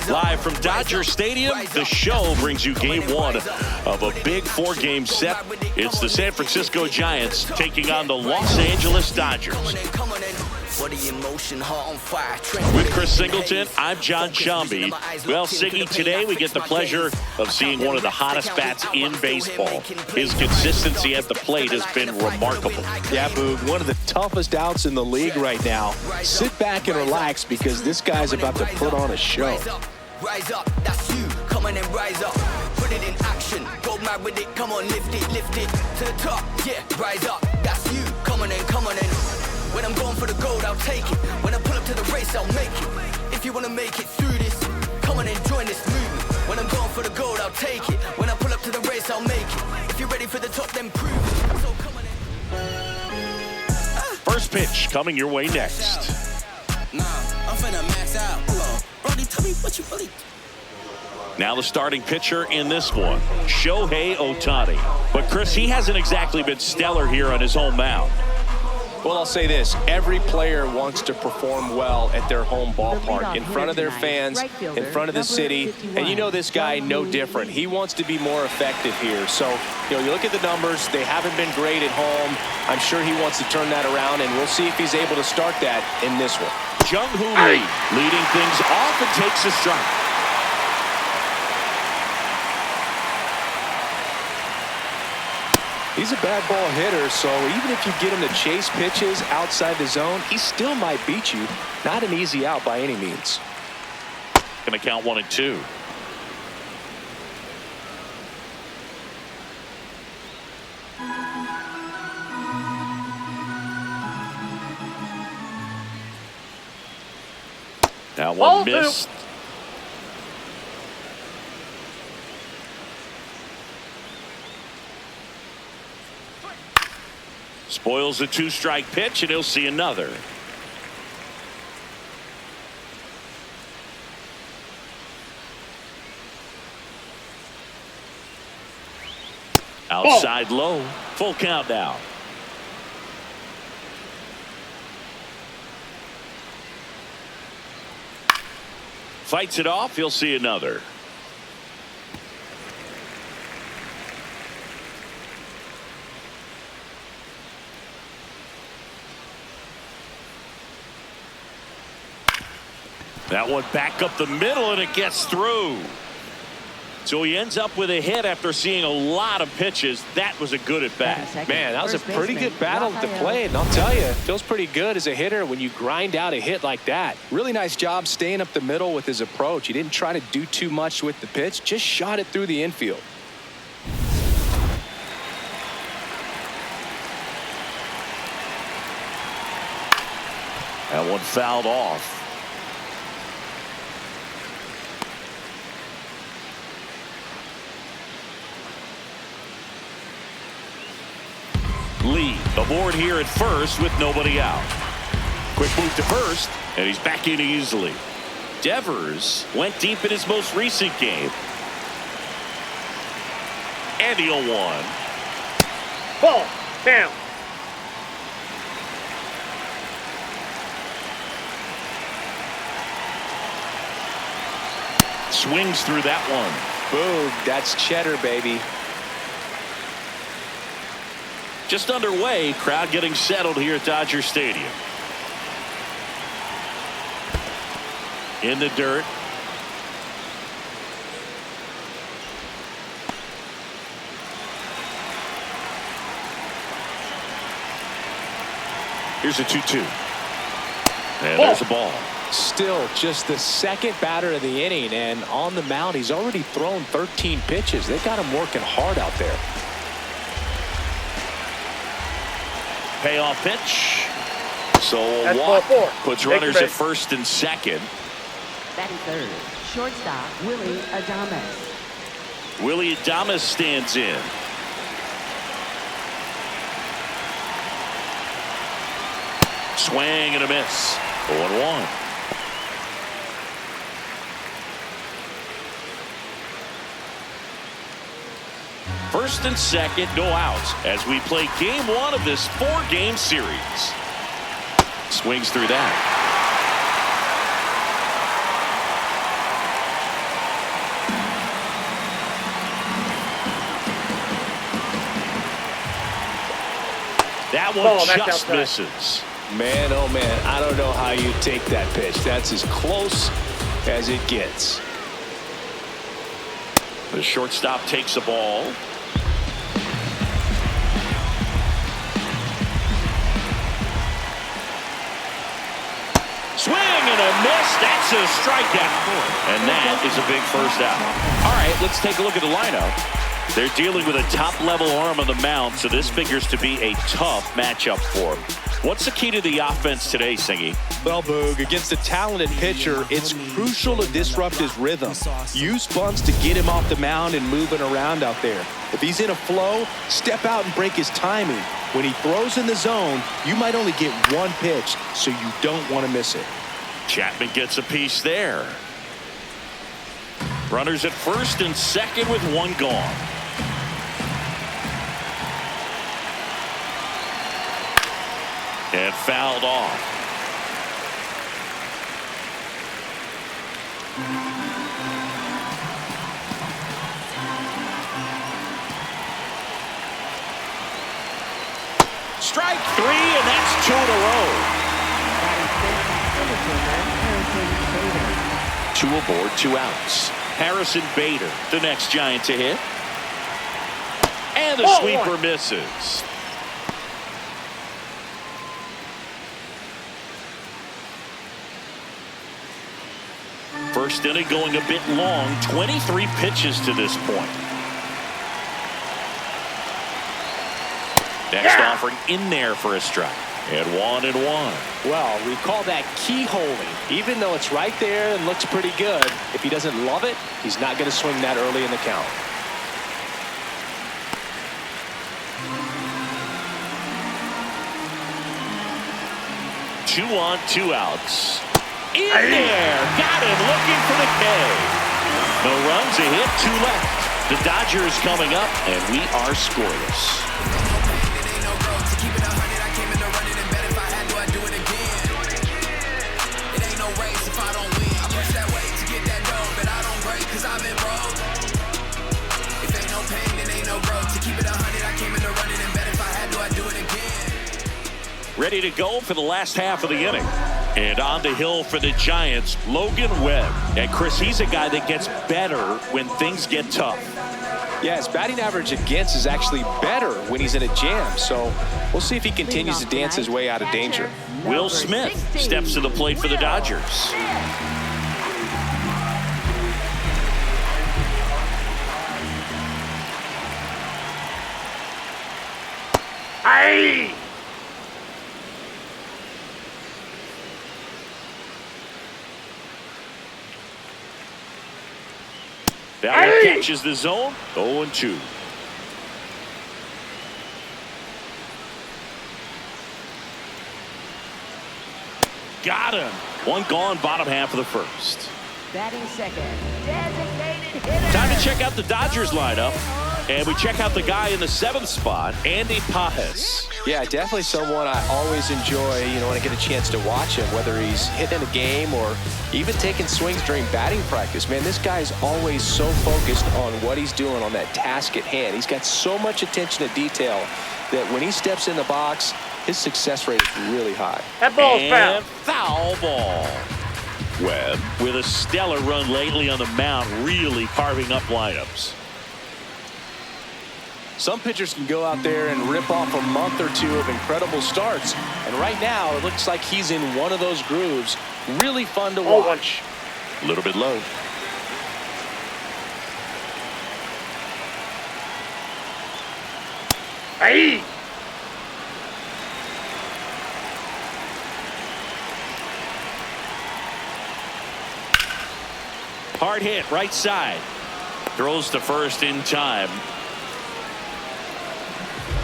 Live from Dodger Stadium, the show brings you game one of a big four-game set. It's the San Francisco Giants taking on the Los Angeles Dodgers. With Chris Singleton, I'm John Shambi. Well, Siggy, today we get the pleasure of seeing one of the hottest bats in baseball. His consistency at the plate has been remarkable. Yeah, Boog, one of the toughest outs in the league right now. Sit back and relax because this guy's about to put on a show. Rise up, that's you. Come on and rise up. Put it in action. Go mad with it. Come on, lift it to the top. Yeah, rise up, that's you. Come on and. When I'm going for the gold, I'll take it. When I pull up to the race, I'll make it. If you want to make it through this, come on and join this movement. When I'm going for the gold, I'll take it. When I pull up to the race, I'll make it. If you're ready for the top, then prove it. So come on and... First pitch coming your way next. Nah, I'm finna max out. Brody, tell me what you really... Now the starting pitcher in this one, Shohei Ohtani. But Chris, he hasn't exactly been stellar here on his home mound. Well, I'll say this. Every player wants to perform well at their home ballpark, in front of their fans, in front of the city. And you know this guy no different. He wants to be more effective here. So, you look at the numbers. They haven't been great at home. I'm sure he wants to turn that around, and we'll see if he's able to start that in this one. Jung-Hoo Lee leading things off and takes a strike. He's a bad ball hitter, so even if you get him to chase pitches outside the zone, he still might beat you. Not an easy out by any means. Gonna count 1 and 2. Now one missed. Spoils the 2-strike pitch, and he'll see another. Outside low. Full count now. Fights it off. He'll see another. That one back up the middle, and it gets through. So he ends up with a hit after seeing a lot of pitches. That was a good at bat. Man, that was a pretty good battle at the plate, and I'll tell you, it feels pretty good as a hitter when you grind out a hit like that. Really nice job staying up the middle with his approach. He didn't try to do too much with the pitch, just shot it through the infield. That one fouled off. Lee aboard here at first with nobody out. Quick move to first, and he's back in easily. Devers went deep in his most recent game. And he'll one. Ball down. Swings through that one. Boom, that's cheddar, baby. Just underway, crowd getting settled here at Dodger Stadium. In the dirt. Here's a 2-2. And there's a ball. Still just the second batter of the inning, and on the mound, he's already thrown 13 pitches. They've got him working hard out there. Payoff pitch. So a walk puts runners at first and second. Batting third, shortstop Willie Adames. Willie Adames stands in. Swing and a miss. 0-1. First and second, no outs as we play game one of this 4-game series. Swings through that. That one Ball, that's just outside. misses. Man, oh man, I don't know how you take that pitch. That's as close as it gets. The shortstop takes the ball. Swing and a miss. That's a strikeout. And that is a big first out. All right, let's take a look at the lineup. They're dealing with a top-level arm on the mound, so this figures to be a tough matchup for them. What's the key to the offense today, Singy? Well, Boog, against a talented pitcher, it's crucial to disrupt his rhythm. Use bunts to get him off the mound and moving around out there. If he's in a flow, step out and break his timing. When he throws in the zone, you might only get one pitch, so you don't want to miss it. Chapman gets a piece there. Runners at first and second with one gone. And fouled off. Strike three, and that's two in a row. Two aboard, 2 outs. Harrison Bader, the next Giant to hit. And the sweeper misses. First inning going a bit long, 23 pitches to this point. Next offering in there for a strike. And 1-1. Well, we call that keyholing. Even though it's right there and looks pretty good, if he doesn't love it, he's not going to swing that early in the count. Two on, 2 outs. In there. Got him looking for the K. No runs, a hit, 2 left. The Dodgers coming up, and we are scoreless. Ready to go for the last half of the inning. And on the hill for the Giants, Logan Webb. And Chris, he's a guy that gets better when things get tough. Yeah, his batting average against is actually better when he's in a jam. So we'll see if he continues to dance his way out of danger. Will Smith steps to the plate for the Dodgers. Aye! That one catches the zone. 0-2. Got him. One gone, bottom half of the first. Batting second, designated hitter. Time to check out the Dodgers lineup. And we check out the guy in the 7th spot, Andy Pajes. Yeah, definitely someone I always enjoy, when I get a chance to watch him, whether he's hitting a game or even taking swings during batting practice. Man, this guy is always so focused on what he's doing on that task at hand. He's got so much attention to detail that when he steps in the box, his success rate is really high. That ball's And foul. foul ball. Webb, with a stellar run lately on the mound, really carving up lineups. Some pitchers can go out there and rip off a month or two of incredible starts. And right now, it looks like he's in one of those grooves. Really fun to watch. A little bit low. Aye! Hard hit, right side. Throws to first in time.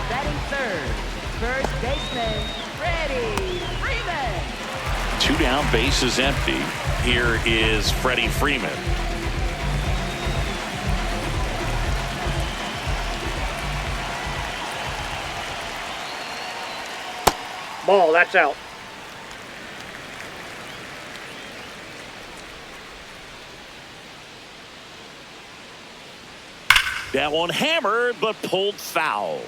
Batting third, first baseman, Freddie Freeman. 2 down, bases empty. Here is Freddie Freeman. Ball, that's out. That one hammered, but pulled foul.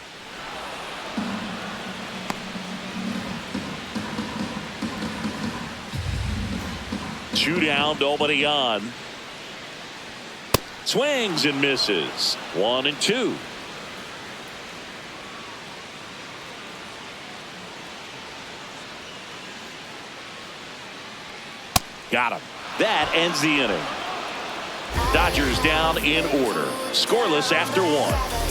2 down, nobody on. Swings and misses. 1 and 2. Got him. That ends the inning. Dodgers down in order. Scoreless after 1.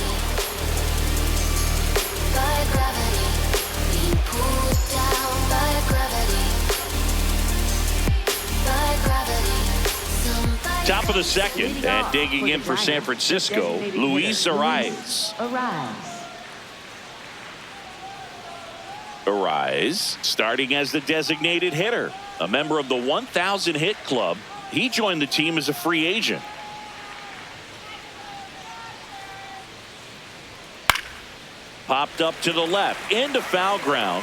Top of the second, and digging in for San Francisco, Luis Arraez. Arraez starting as the designated hitter, a member of the 1,000 hit club. He joined the team as a free agent. Popped up to the left into foul ground,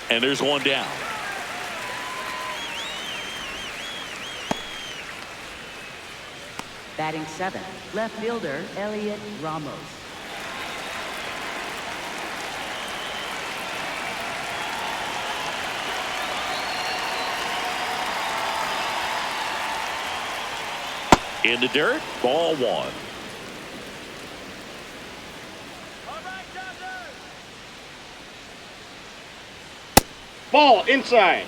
and there's 1 down. Batting 7, left fielder Elliot Ramos. In the dirt, ball 1. Ball inside.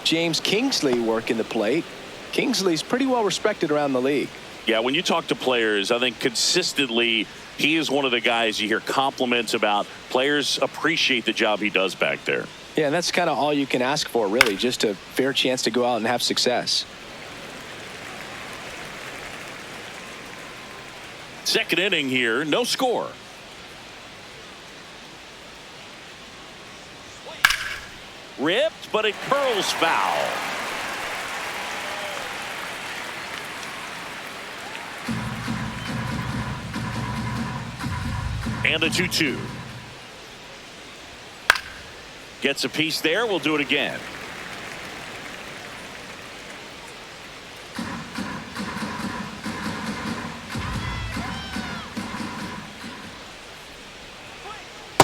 James Kingsley working the plate. Kingsley's pretty well respected around the league. Yeah, when you talk to players, I think consistently he is one of the guys you hear compliments about. Players appreciate the job he does back there. Yeah, and that's kind of all you can ask for, really, just a fair chance to go out and have success. Second inning here, no score. Ripped, but it curls foul. And the 2-2. Gets a piece there. We'll do it again.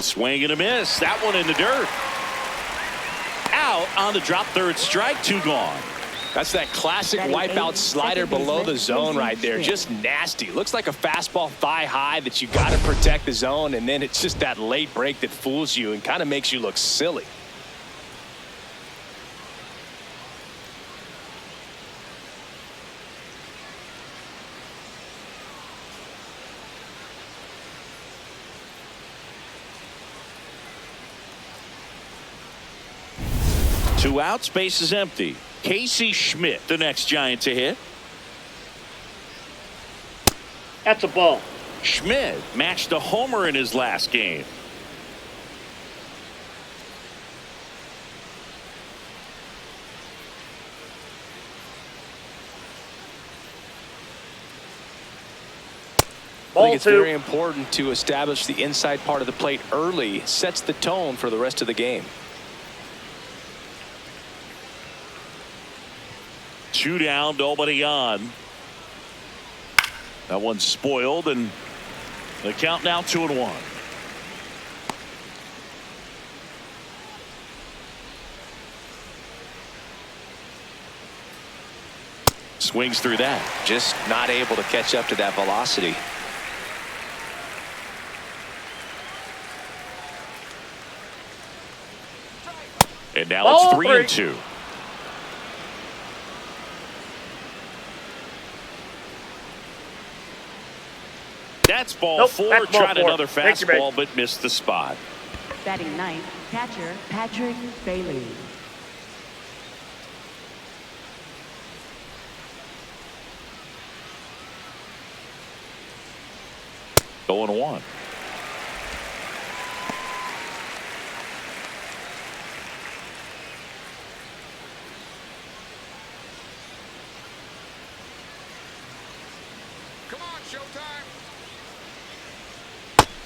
Swing and a miss. That one in the dirt. Out on the drop, third strike, 2 gone. That's that classic wipeout slider below the zone right there. Just nasty. Looks like a fastball thigh high that you got to protect the zone, and then it's just that late break that fools you and kind of makes you look silly. Two outs, base is empty. Casey Schmidt, the next Giant to hit. That's a ball. Schmidt matched a homer in his last game. I think it's very important to establish the inside part of the plate early. Sets the tone for the rest of the game. 2 down, nobody on. That one's spoiled, and the count now 2-1. Swings through that. Just not able to catch up to that velocity. And now it's 3-2. That's ball 4. That's ball Tried 4. another fastball, but missed the spot. Batting 9th, catcher Patrick Bailey. Going 1.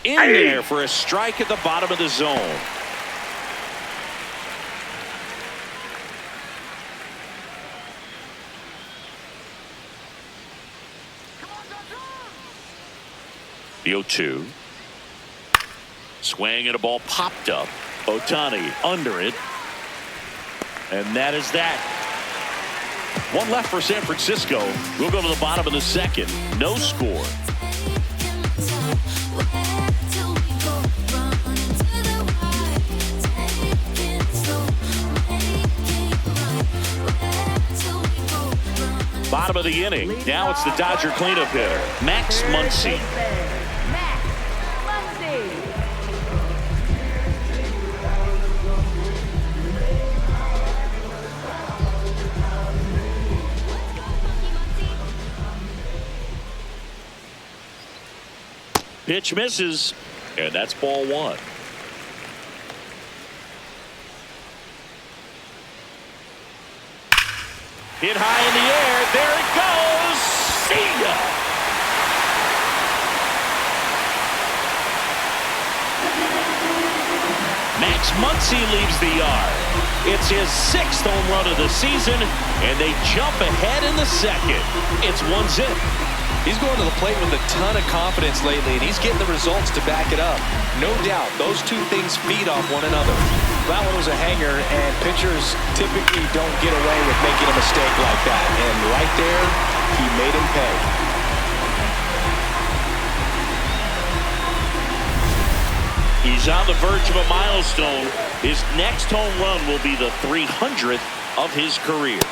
In there for a strike at the bottom of the zone. The 0-2. Swing and a ball popped up. Ohtani under it. And that is that. One left for San Francisco. We'll go to the bottom of the second. No score. Bottom of the inning. Now it's the Dodger cleanup hitter, Max Muncy. Max Muncy. Pitch misses, and that's ball one. Hit high in the air. There it goes. See ya. Max Muncy leaves the yard. It's his 6th home run of the season, and they jump ahead in the second. It's 1-0. He's going to the plate with a ton of confidence lately, and he's getting the results to back it up. No doubt, those two things feed off one another. That one was a hanger, and pitchers typically don't get away with making a mistake like that. And right there, he made him pay. He's on the verge of a milestone. His next home run will be the 300th of his career.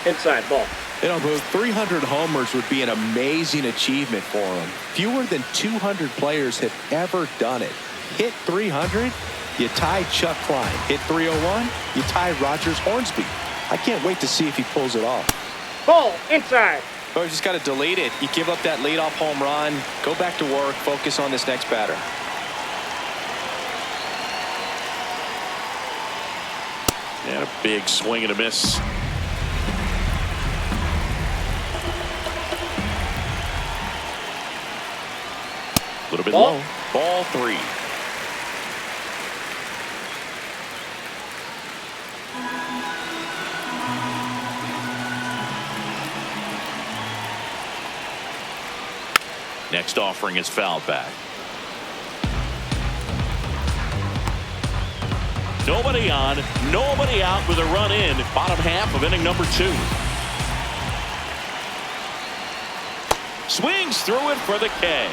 Inside, ball. You know, Booth, 300 homers would be an amazing achievement for him. Fewer than 200 players have ever done it. Hit 300, you tie Chuck Klein. Hit 301, you tie Rogers Hornsby. I can't wait to see if he pulls it off. Ball, inside. Oh, you just got to delete it. You give up that leadoff home run, go back to work, focus on this next batter. And a big swing and a miss. A little bit Ball. low. Ball 3. Next offering is fouled back. Nobody on, nobody out with a run in. Bottom half of inning number 2. Swings through it for the K.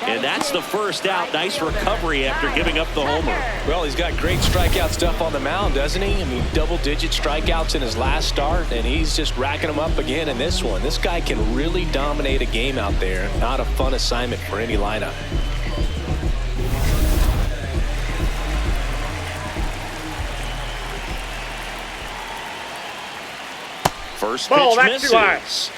And that's the first out. Nice recovery after giving up the homer. Well, he's got great strikeout stuff on the mound, doesn't he? I mean, double-digit strikeouts in his last start, and he's just racking them up again in this one. This guy can really dominate a game out there. Not a fun assignment for any lineup. First Ball, pitch that's too high. misses.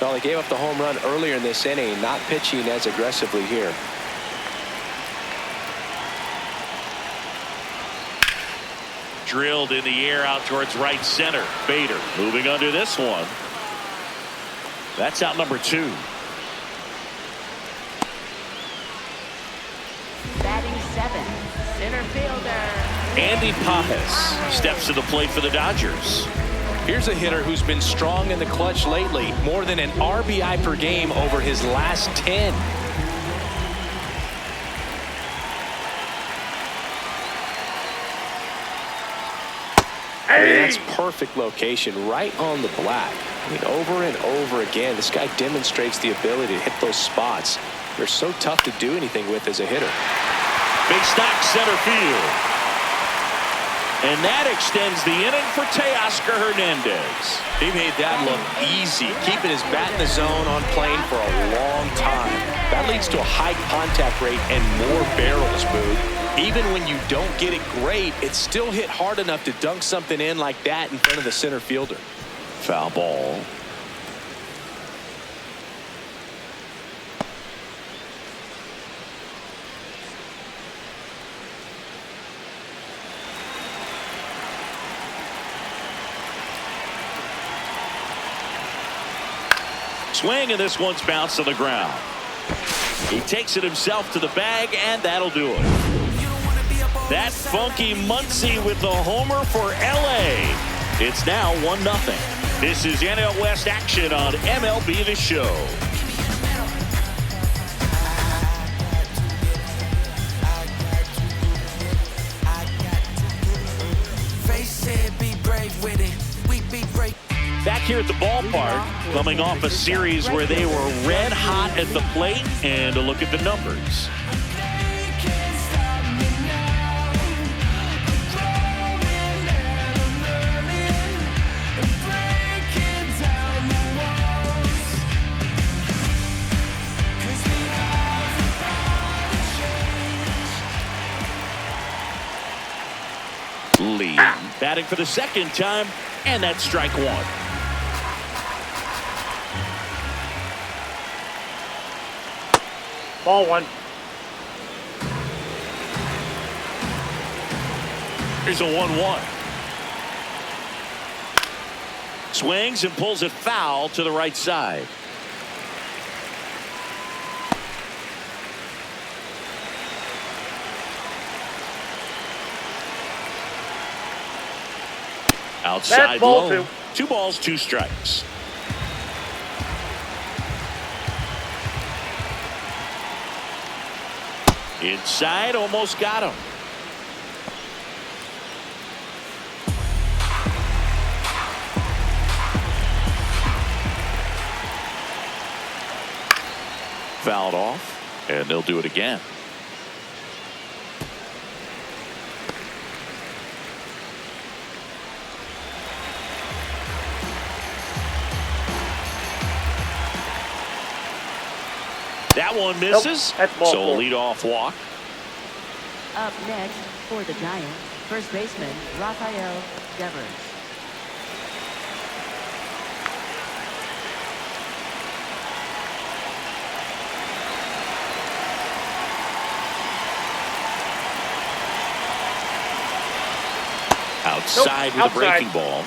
Well, he gave up the home run earlier in this inning, not pitching as aggressively here. Drilled in the air out towards right center. Bader moving under this one. That's out number 2. Batting 7th, center fielder. Andy Pajes steps to the plate for the Dodgers. Here's a hitter who's been strong in the clutch lately. More than an RBI per game over his last 10. I mean, that's perfect location, right on the black. I mean, over and over again, this guy demonstrates the ability to hit those spots. They're so tough to do anything with as a hitter. Big stock center field. And that extends the inning for Teoscar Hernandez. He made that look easy, keeping his bat in the zone on plane for a long time. That leads to a high contact rate and more barrels, Boo. Even when you don't get it great, it's still hit hard enough to dunk something in like that in front of the center fielder. Foul ball. Swing, and this one's bounced to the ground. He takes it himself to the bag, and that'll do it. That funky Muncy with the homer for LA. It's now 1-0. This is NL West action on MLB The Show. Back here at the ballpark, coming off a series where they were red hot at the plate, and a look at the numbers. Lee batting for the second time, and that's strike one. Ball one. Here's a 1-1. Swings and pulls it foul to the right side. Outside ball low. two. 2 balls, 2 strikes. Inside, almost got him. Fouled off, and they'll do it again. That one misses. Nope, that's ball so four. lead off walk. Up next for the Giants, first baseman Rafael Devers. Outside with a breaking ball.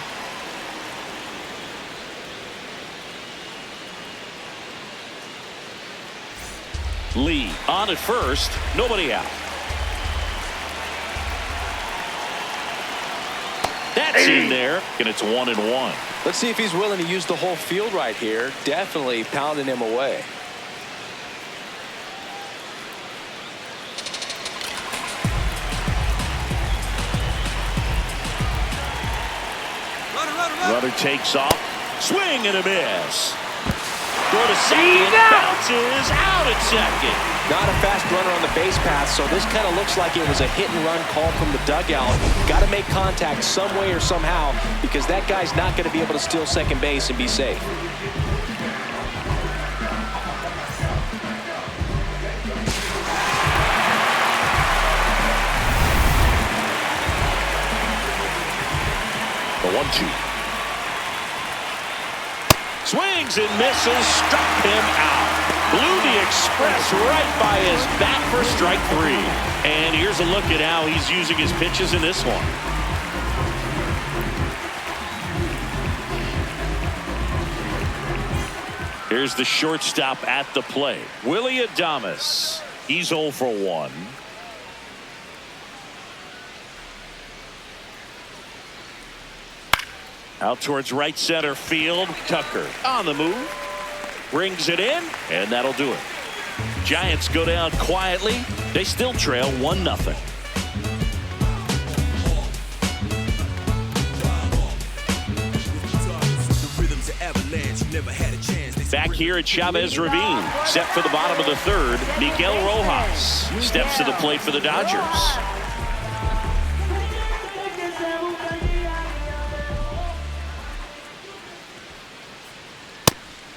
Lee on at first, nobody out. That's in there, and it's 1-1. Let's see if he's willing to use the whole field right here. Definitely pounding him away. Runner takes off, swing and a miss. Throw to second, bounces out at second. Not a fast runner on the base path, so this kind of looks like it was a hit-and-run call from the dugout. Got to make contact some way or somehow, because that guy's not going to be able to steal second base and be safe. The 1-2. Swings and misses, struck him out. Blew the express right by his bat for strike 3. And here's a look at how he's using his pitches in this one. Here's the shortstop at the plate, Willie Adames. He's 0 for 1. Out towards right center field. Tucker on the move. Brings it in, and that'll do it. Giants go down quietly. They still trail 1-0. Back here at Chavez Ravine, set for the bottom of the third, Miguel Rojas steps to the plate for the Dodgers.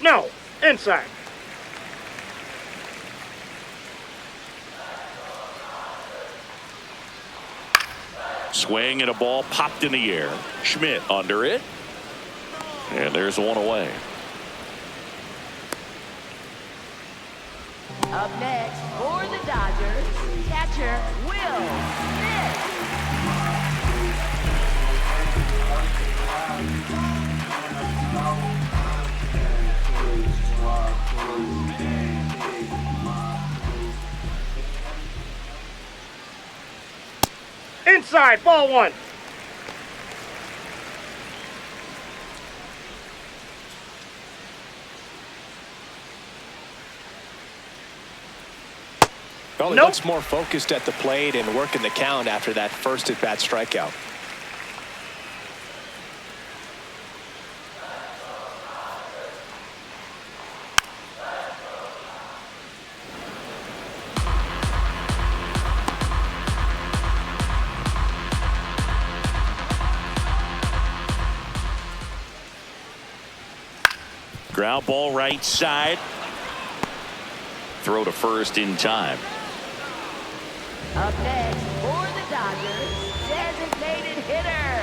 No, inside. Swing and a ball popped in the air. Schmidt under it. And there's one away. Up next for the Dodgers, catcher Will Smith. Inside, ball one. Well, he looks more focused at the plate and working the count after that first at-bat strikeout. Ground ball right side. Throw to first in time. Up next for the Dodgers, designated hitter,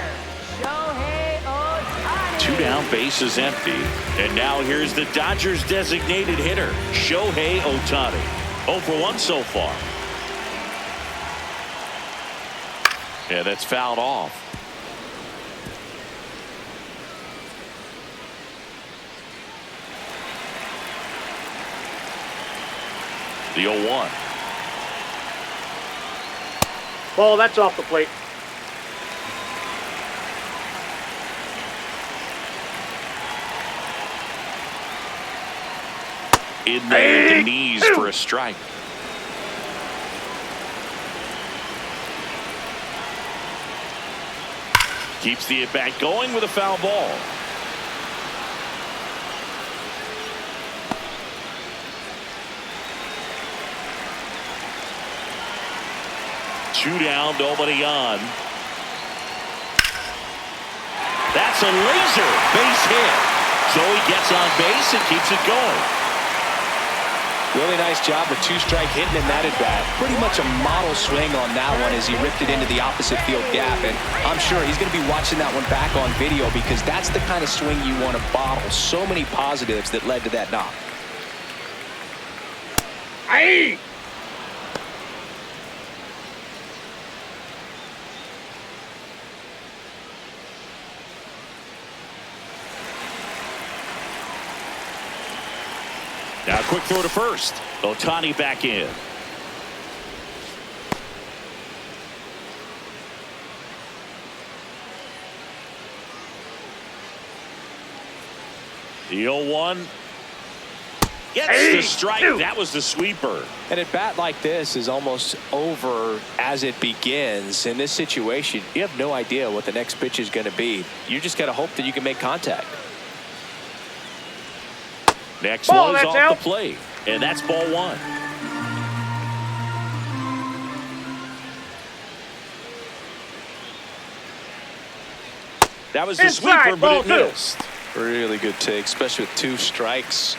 Shohei Ohtani. 2 down, bases empty. And now here's the Dodgers designated hitter, Shohei Ohtani. 0 for 1 so far. Yeah, that's fouled off. The 0-1. Ball, that's off the plate. In there at the knees for a strike. Keeps the at-bat going with a foul ball. Two down, nobody on. That's a laser base hit. So he gets on base and keeps it going. Really nice job with 2-strike hitting in that at-bat. Pretty much a model swing on that one as he ripped it into the opposite field gap. And I'm sure he's going to be watching that one back on video because that's the kind of swing you want to bottle. So many positives that led to that knock. Aye. Now a quick throw to first. Ohtani back in. The 0-1. Gets the strike. That was the sweeper. An at-bat like this is almost over as it begins. In this situation, you have no idea what the next pitch is going to be. You just got to hope that you can make contact. Next ball, one is off out. the plate, and that's ball 1. That was the Inside, sweeper, but it ball 2. missed. Really good take, especially with 2 strikes.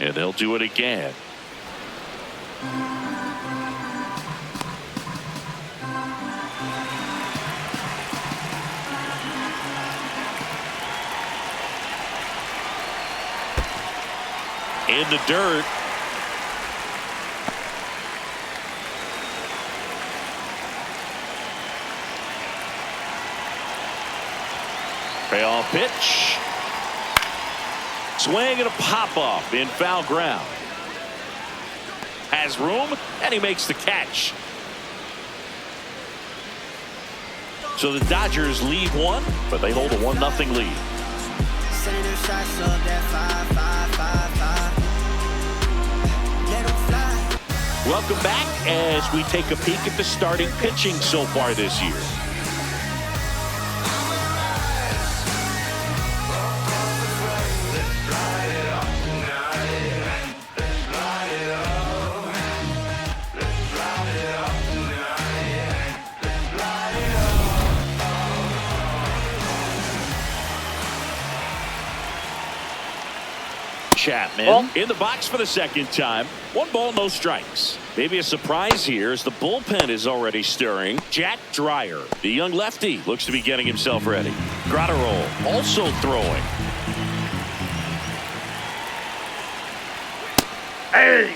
And they'll do it again. In the dirt. Payoff pitch. Swing and a pop-off in foul ground. Has room, and he makes the catch. So the Dodgers lead 1, but they hold a 1-0 lead. Sending shots up that 5-5-5-5. Let 'em fly. Welcome back as we take a peek at the starting pitching so far this year. Chapman in the box for the second time. 1 ball, no strikes. Maybe a surprise here as the bullpen is already stirring. Jack Dreyer, the young lefty, looks to be getting himself ready. Gratterall also throwing. Hey.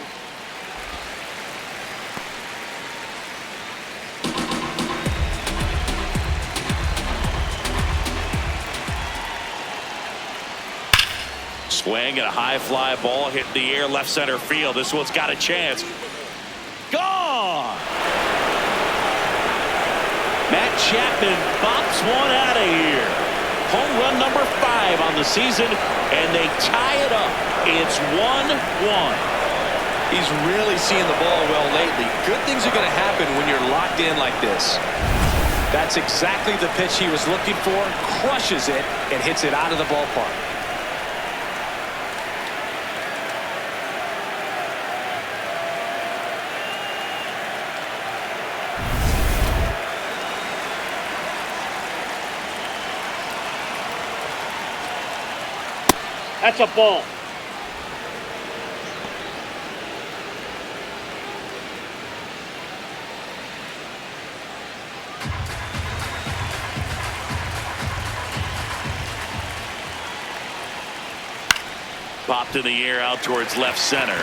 Swing and a high fly ball hit the air left center field. This one's got a chance. Gone. Matt Chapman bops one out of here. Home run number 5 on the season, and they tie it up. It's 1-1. He's really seeing the ball well lately. Good things are going to happen when you're locked in like this. That's exactly the pitch he was looking for. Crushes it and hits it out of the ballpark. That's a ball. Popped in the air out towards left center.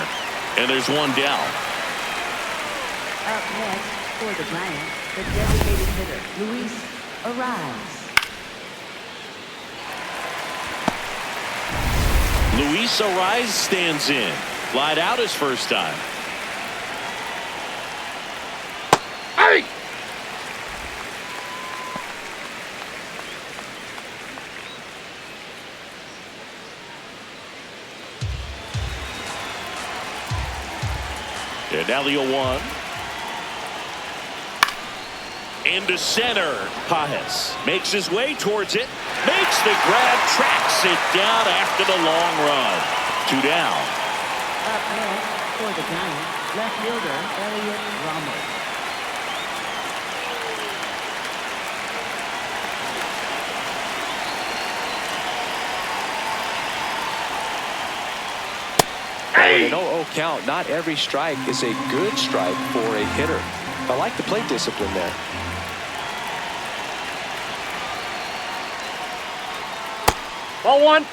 And there's one down. Up next for the Giants, the designated hitter, Luis Ariz. Luis Ariz stands in. Flied out his first time. Hey! And now the 0-1. Into center. Pajes makes his way towards it. Makes the grab. Tracks it down after the long run. 2 down. Up next for the Giants, left fielder, Elliot Ramos. Hey! An 0-0 count. Not every strike is a good strike for a hitter. I like the plate discipline there. Ball 1.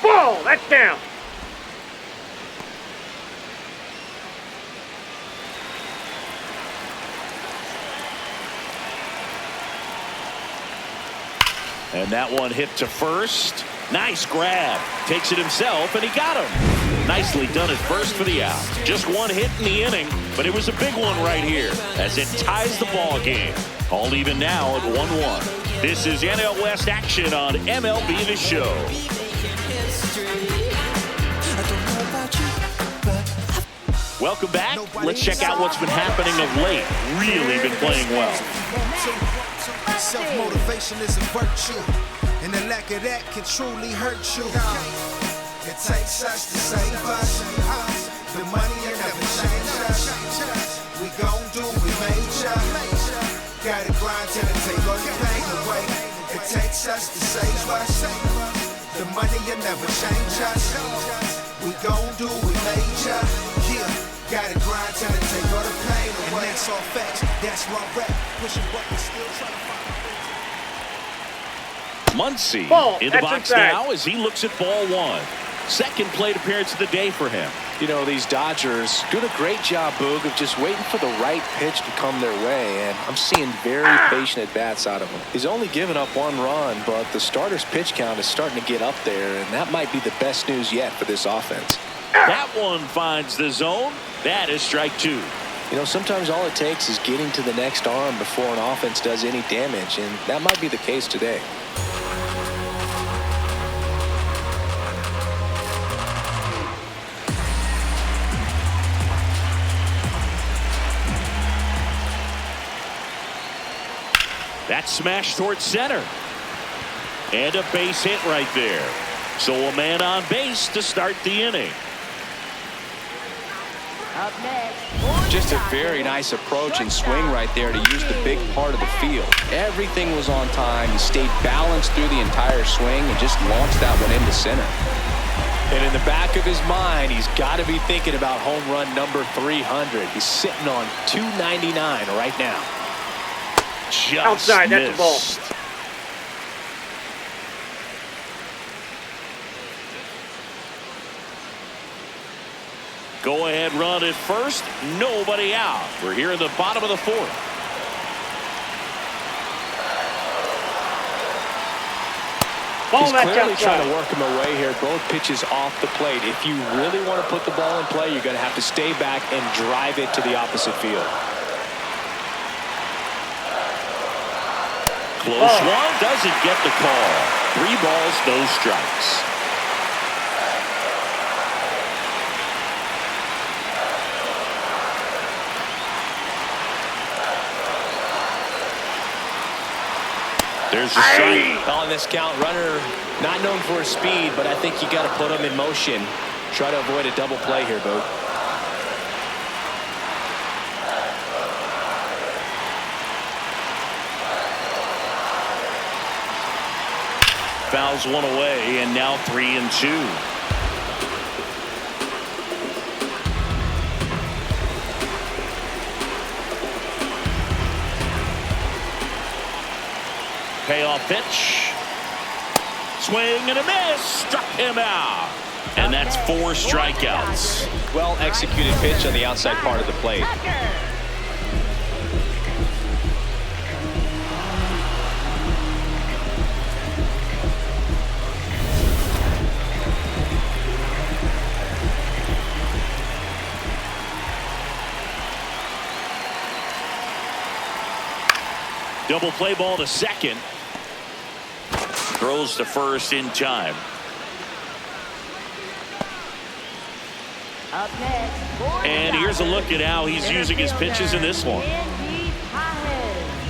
Ball. That's down. And that one hit to first. Nice grab. Takes it himself, and he got him. Nicely done at first for the out. Just one hit in the inning, but it was a big one right here as it ties the ball game. All even now at 1-1. This is NL West action on MLB The Show. Welcome back. Let's check out what's been happening of late. Really been playing well. Self-motivation is a virtue, and the lack of that can truly hurt you. It takes us to save us. The money will never change us. We gon' do what we made ya. Gotta grind till it take all the pain away. It takes us to save us. The money will never change us. We gon' do what we made ya. Yeah, gotta grind till it take all the pain away. And that's all facts. That's why rap pushing buttons, still trying to find. Muncy Ball. in the That's box inside. now as he looks at ball 1. Second plate appearance of the day for him. You know, these Dodgers doing a great job, Boog, of just waiting for the right pitch to come their way, and I'm seeing very patient at-bats out of him. He's only given up 1 run, but the starter's pitch count is starting to get up there, and that might be the best news yet for this offense. That one finds the zone. That is strike 2. You know, sometimes all it takes is getting to the next arm before an offense does any damage, and that might be the case today. That smash towards center. And a base hit right there. So a man on base to start the inning. Up next, Just a very nice approach and swing right there to use the big part of the field. Everything was on time. He stayed balanced through the entire swing and just launched that one into center. And in the back of his mind, he's got to be thinking about home run number 300. He's sitting on 299 right now. Just Outside, that's a ball. missed. Go ahead run at first. Nobody out. We're here in the bottom of the 4th. Ball He's that's clearly outside. trying to work him away here. Both pitches off the plate. If you really want to put the ball in play, you're going to have to stay back and drive it to the opposite field. Close one, doesn't get the call. 3 balls, no strikes. There's a strike. On this count, runner not known for his speed, but I think you got to put him in motion. Try to avoid a double play here, Boog. Fouls one away, and now 3-2. Payoff pitch. Swing and a miss. Struck him out. And that's 4 strikeouts. Well executed pitch on the outside part of the plate. Double play ball to second. Throws to first in time. Up next, for the And here's a Dodgers, look at how he's using his pitches in this one. Andy Pajes.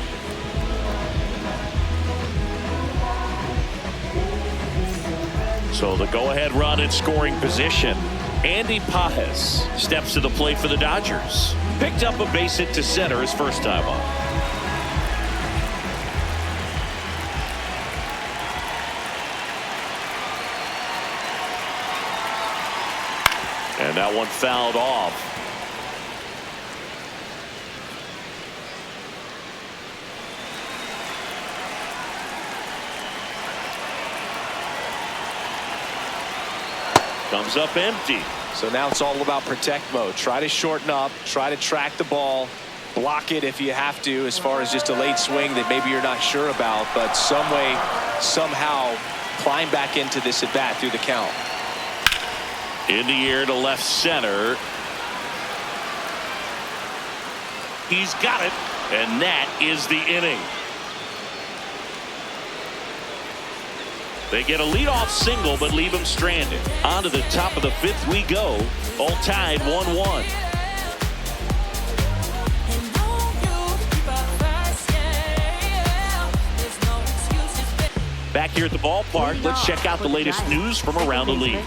So the go-ahead run in scoring position. Andy Pajes steps to the plate for the Dodgers. Picked up a base hit to center his first time up. And that one fouled off. Comes up empty. So now it's all about protect mode. Try to shorten up, try to track the ball, block it if you have to, as far as just a late swing that maybe you're not sure about, but some way, somehow climb back into this at bat through the count. In the air to left center. He's got it, and that is the inning. They get a leadoff single, but leave him stranded. On to the top of the 5th we go. All tied 1-1. Back here at the ballpark, let's check out the latest news from around the league.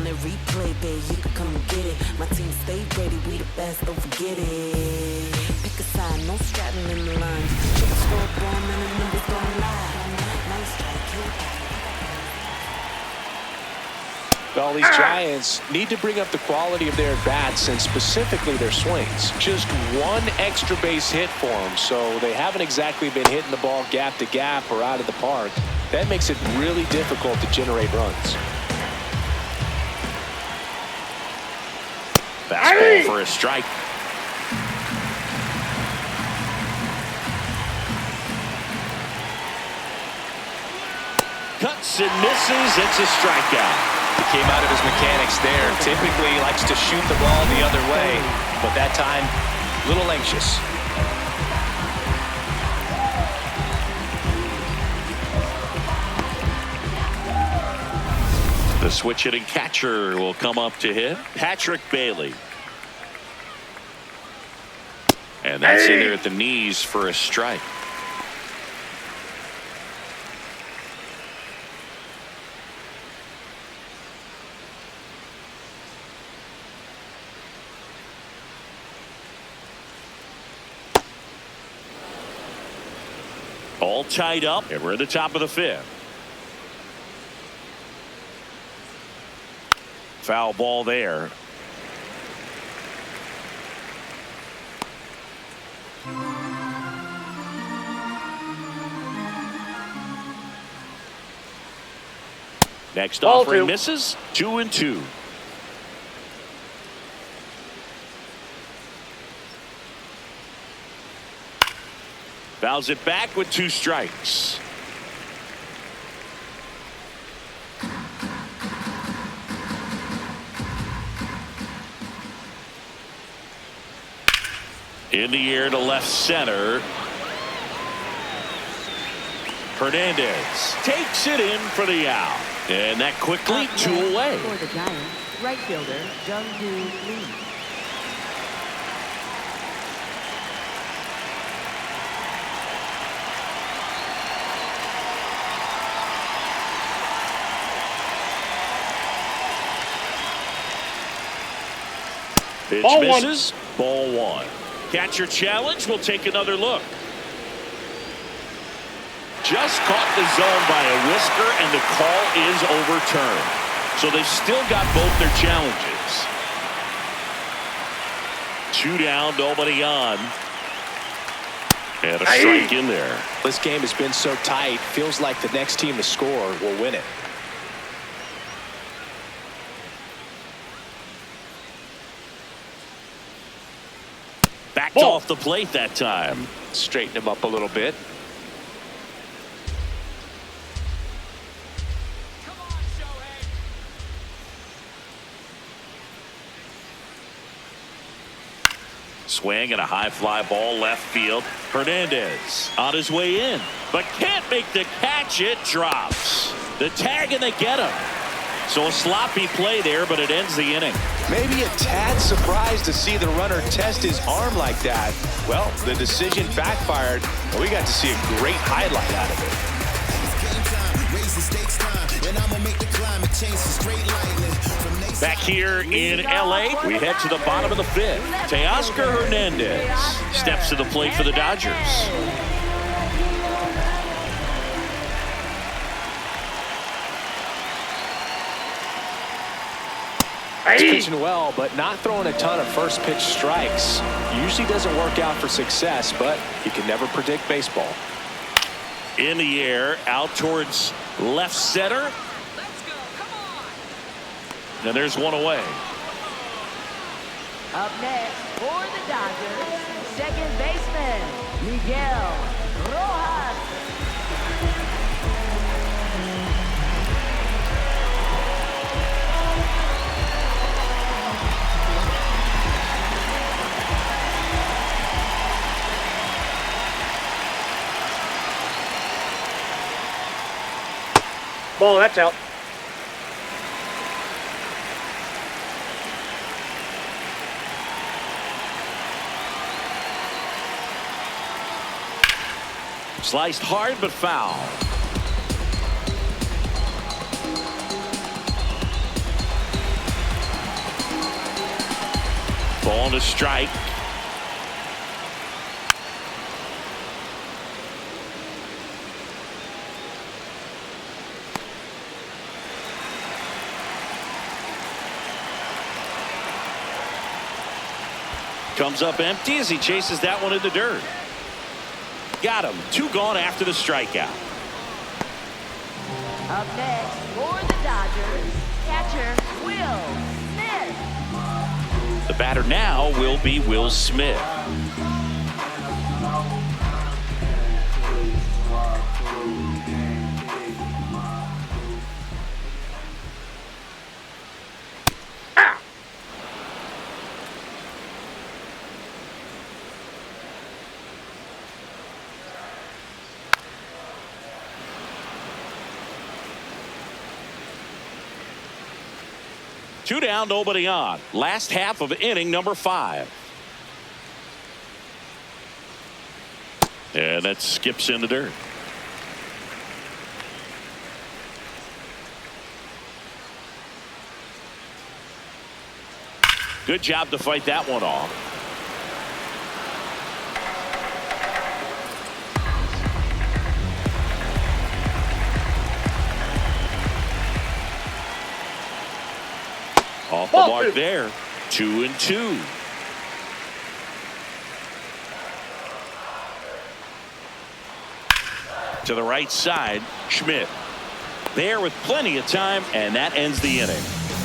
Replay, babe, you can come and get it. My team stay ready, we the best, don't forget it. Pick a side, no straddling in the line. Check the scoreboard, and the numbers don't lie. Nice strike. Well, these Giants need to bring up the quality of their at-bats and specifically their swings. Just one extra base hit for them, so they haven't exactly been hitting the ball gap to gap or out of the park. That makes it really difficult to generate runs. Fastball for a strike. Cuts and misses. It's a strikeout. He came out of his mechanics there. Typically he likes to shoot the ball the other way, but that time a little anxious. The switch hitting catcher will come up to hit. Patrick Bailey. And that's in there at the knees for a strike. All tied up, and we're at the top of the 5th. Foul ball there. Next Ball offering 2. misses. 2-2. Fouls it back with 2 strikes. In the air to left center. Hernandez takes it in for the out. And that quickly 2 away. For the Giants, right fielder, Jung-Hoo Lee. Pitch Ball misses. Ball 1. Catcher challenge. We'll take another look. Just caught the zone by a whisker, and the call is overturned. So they've still got both their challenges. 2 down, nobody on. And a strike in there. This game has been so tight. Feels like the next team to score will win it. Backed off the plate that time. Straighten him up a little bit. Swing and a high fly ball left field. Hernandez on his way in, but can't make the catch. It drops. The tag and they get him. So a sloppy play there, but it ends the inning. Maybe a tad surprised to see the runner test his arm like that. Well, the decision backfired, and we got to see a great highlight out of it. Back here in L.A., we head to the bottom of the 5th. Teoscar Hernandez steps to the plate for the Dodgers. He's pitching well, but not throwing a ton of first pitch strikes. Usually doesn't work out for success, but you can never predict baseball. In the air, out towards left center. And there's 1 away. Up next for the Dodgers, second baseman, Miguel Rojas. Ball, that's out. Sliced hard but foul. Ball to strike. Comes up empty as he chases that one in the dirt. Got him. 2 gone after the strikeout. Up next for the Dodgers, catcher Will Smith. The batter now will be Will Smith. Two down, nobody on. Last half of inning number 5. And that skips in the dirt. Good job to fight that one off. Off the mark there. 2-2. To the right side, Schmidt. There with plenty of time, and that ends the inning.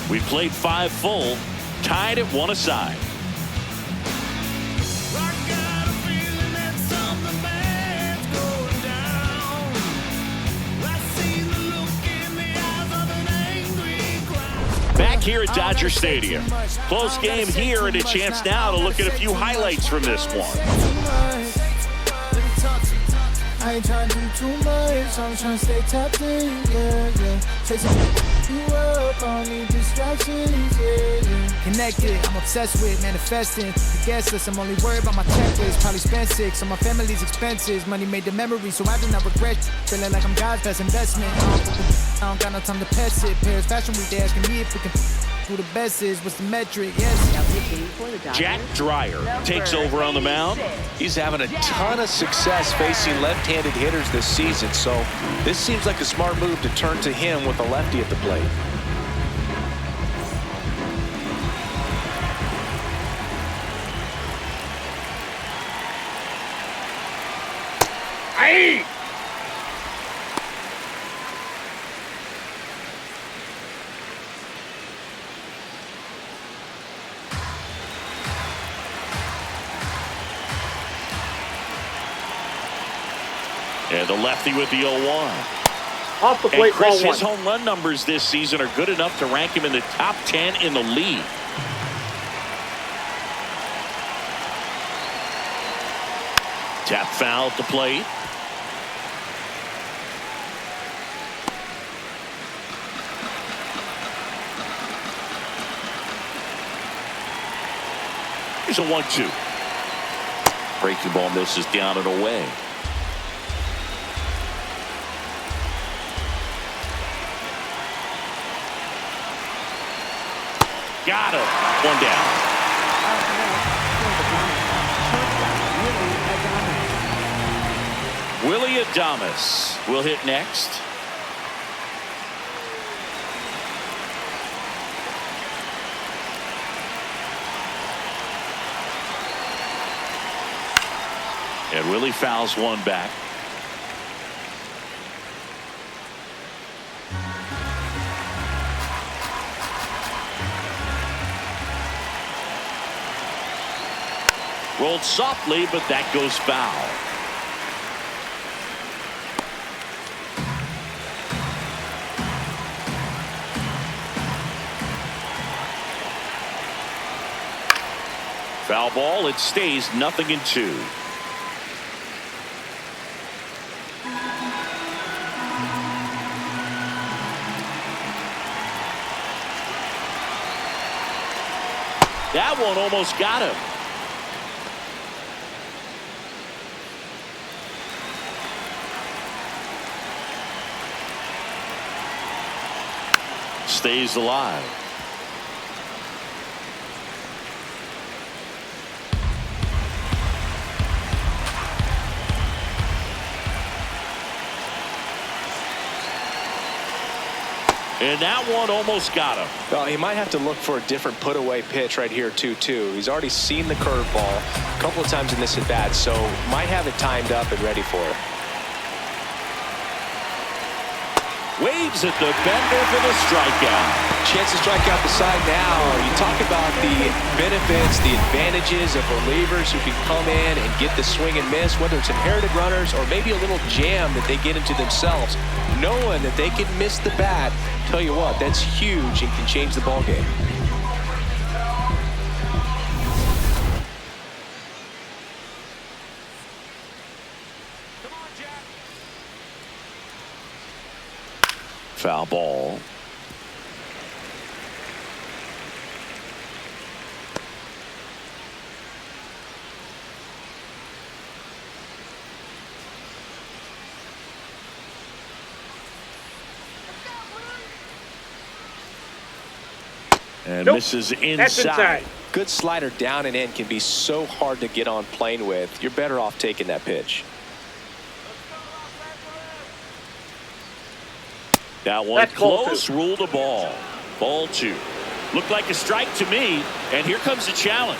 We played 5 full, tied at 1 aside. Back here at Dodger Stadium. Close game here and a chance now to look at a few highlights from this one. I ain't trying to do too much, I'm trying to stay tapped in, yeah. Chasing you up, I don't need distractions, yeah. Connected, I'm obsessed with manifesting. The guest list, I'm only worried about my checklist. Probably spent 6 on my family's expenses. Money made the memory, so I do not regret. Feeling like I'm God's best investment. I don't got no time to pass it. Paris Fashion Week, they asking me if we can who the best is, what's the metric, yes. Jack Dreyer takes over on the mound. He's having a ton of success facing left-handed hitters this season, so this seems like a smart move to turn to him with a lefty at the plate. Hey! And the lefty with the 0-1. Off the And plate, Chris, ball his 1. home run numbers this season are good enough to rank him in the top 10 in the league. Tap foul at the plate. Here's a 1-2. Breaking ball misses down and away. Got him. One down. Willie Adames will hit next. And Willie fouls one back. Rolled softly, but that goes foul. Foul ball, it stays 0-2. That one almost got him. Stays alive. And that one almost got him. Well, he might have to look for a different put-away pitch right here, 2-2. He's already seen the curveball a couple of times in this at-bat, so might have it timed up and ready for it. Waves at the bender for the strikeout. Chance to strike out the side now. You talk about the benefits, the advantages of relievers who can come in and get the swing and miss, whether it's inherited runners or maybe a little jam that they get into themselves. Knowing that they can miss the bat, tell you what, that's huge and can change the ball game. Foul ball. And Nope. misses That's inside. Good slider down and in can be so hard to get on plane with. You're better off taking that pitch. That one That's ball close, 2. ruled a ball. Ball 2. Looked like a strike to me, and here comes the challenge.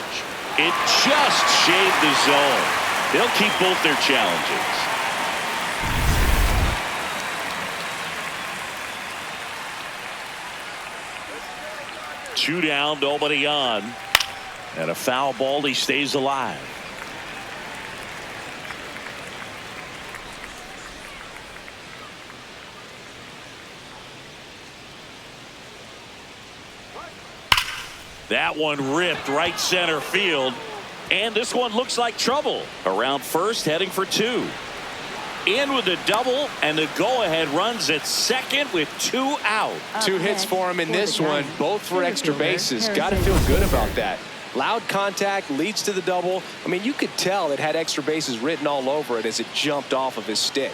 It just shaved the zone. They'll keep both their challenges. Two down, nobody on. And a foul ball, he stays alive. That one ripped right center field. And this one looks like trouble. Around first, heading for 2. In with the double, and the go-ahead runs at second with 2 out. 2 hits for him in this one, both for extra bases. Got to feel good about that. Loud contact leads to the double. I mean, you could tell it had extra bases written all over it as it jumped off of his stick.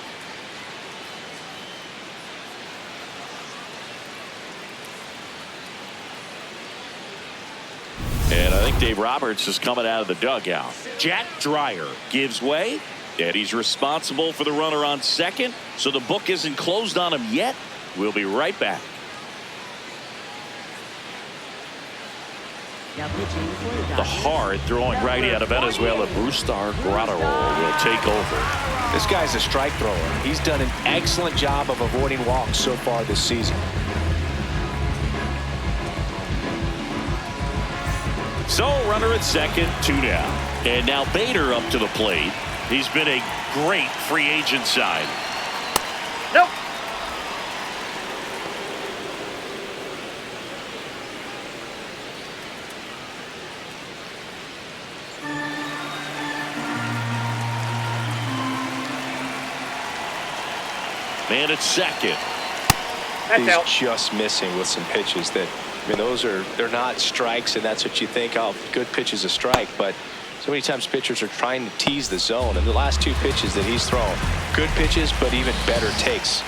And I think Dave Roberts is coming out of the dugout. Jack Dreyer gives way, and he's responsible for the runner on second, so the book isn't closed on him yet. We'll be right back. The hard throwing righty out of Venezuela, Brustar Guerrero, will take over. This guy's a strike thrower. He's done an excellent job of avoiding walks so far this season. So runner at second, 2 down. And now Bader up to the plate. He's been a great free agent sign. Nope. Man at second. That's He's out. just missing with some pitches that, I mean, they're not strikes, and that's what you think, oh, good pitch is a strike, but so many times pitchers are trying to tease the zone, and the last 2 pitches that he's thrown, good pitches, but even better takes.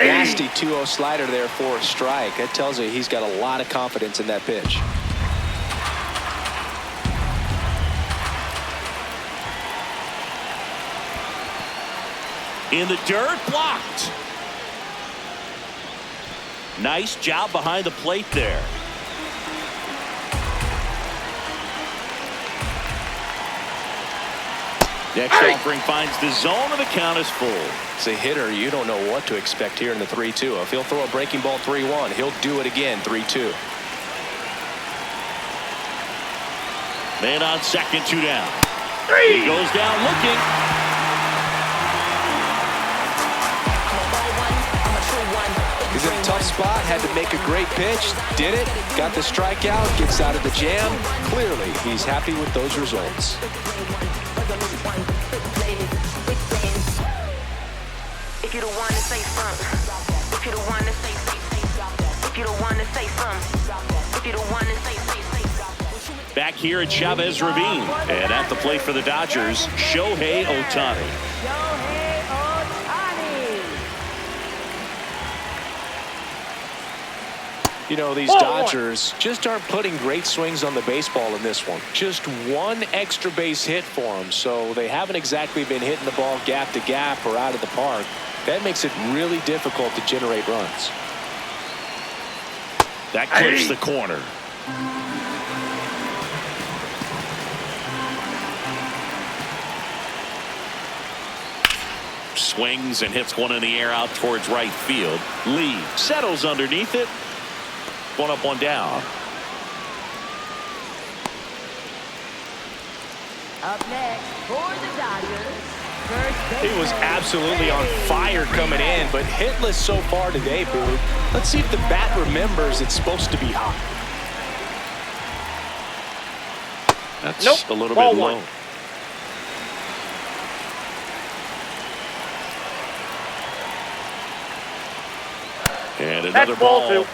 Nasty 2-0 slider there for a strike. That tells you he's got a lot of confidence in that pitch. In the dirt, blocked. Nice job behind the plate there. Next offering finds the zone, and the count is full. As a hitter, you don't know what to expect here in the 3-2. If he'll throw a breaking ball 3-1, he'll do it again 3-2. Man on second, 2 down. He goes down looking. He's in a tough spot, had to make a great pitch, did it, got the strikeout, gets out of the jam. Clearly, he's happy with those results. If you don't want to say something, if you don't want to say if you don't want to say something, if you don't want to say something. Back here at Chavez Ravine, and at the plate for the Dodgers, Shohei Ohtani. You know, these Dodgers just aren't putting great swings on the baseball in this one. Just 1 extra base hit for them, so they haven't exactly been hitting the ball gap to gap or out of the park. That makes it really difficult to generate runs. That clips the corner. Swings and hits one in the air out towards right field. Lee settles underneath it. 1 up, 1 down. Up next for the Dodgers, first baseman. He was absolutely on fire coming in, but hitless so far today, Boo. Let's see if the bat remembers it's supposed to be hot. That's a little bit low. 1. And another That's ball ball. 2.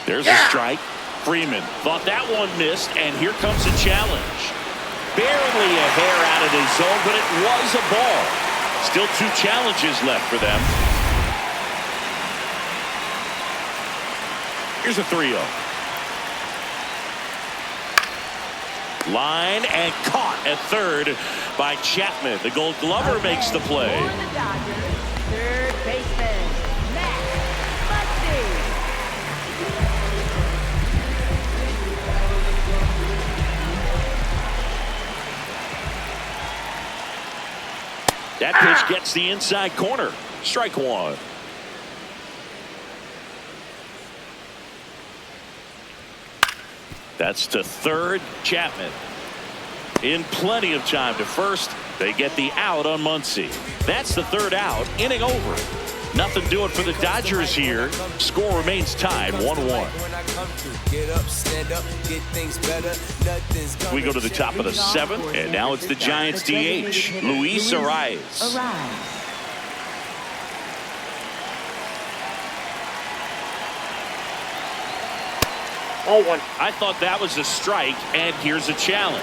There's a strike. Freeman thought that one missed, and here comes a challenge. Barely a hair out of the zone, but it was a ball. Still 2 challenges left for them. Here's a 3-0. Line and caught at third by Chapman. The Gold Glover makes the play. For the Dodgers, third baseman, Matt Muncy. That pitch gets the inside corner. Strike 1. That's to third, Chapman. In plenty of time to first. They get the out on Muncy. That's the third out, inning over. Nothing doing for the Dodgers here. Score remains tied, 1-1. We go to the top of the seventh, and now it's the Giants DH, Luis Arias. 0-1. I thought that was a strike, and here's a challenge.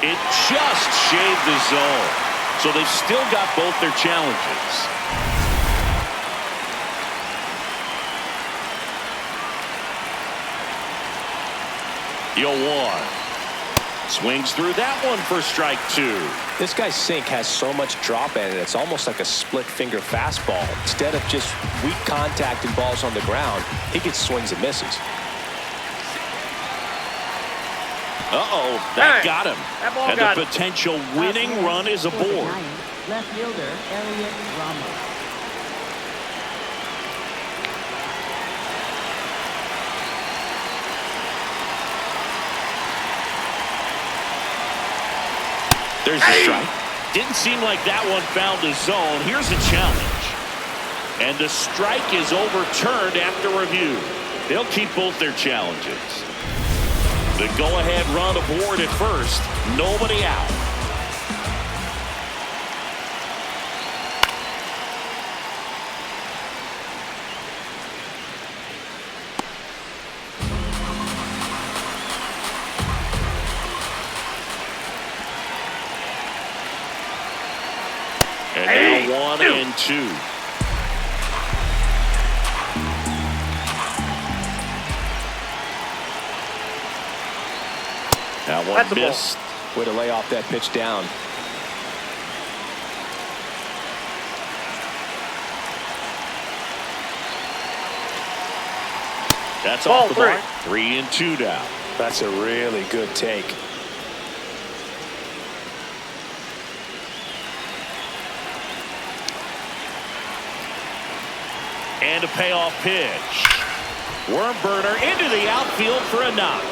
It just shaved the zone. So they've still got both their challenges. The 0-1. Swings through that one for strike two. This guy's sink has so much drop in it. It's almost like a split finger fastball. Instead of just weak contact and balls on the ground, he gets swings and misses. Uh-oh, that got him. That ball and got the potential winning run is aboard. Left fielder, Elliott Ramos. There's the strike. Didn't seem like that one found the zone. Here's a challenge. And the strike is overturned after review. They'll keep both their challenges. The go-ahead run aboard at first. Nobody out. And now 1-2. That one That's a missed. Way to lay off that pitch down. That's Ball off the mark. 3-2 down. That's a really good take. And a payoff pitch. Worm burner into the outfield for a knock.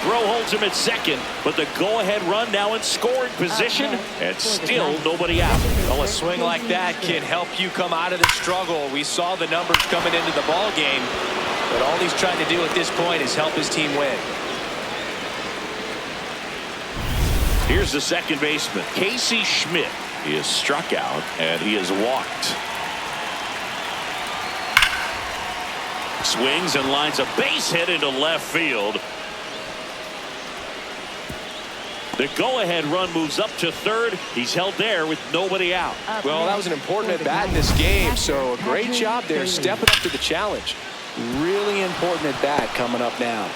Throw holds him at second, but the go-ahead run now in scoring position, and still nobody out. Well, a swing like that can help you come out of the struggle. We saw the numbers coming into the ball game, but all he's trying to do at this point is help his team win. Here's the second baseman, Casey Schmidt. He is struck out, and he is walked. Swings and lines a base hit into left field. The go-ahead run moves up to third. He's held there with nobody out. Well, that was an important at-bat in this game, so a great job there stepping up to the challenge. Really important at-bat coming up now.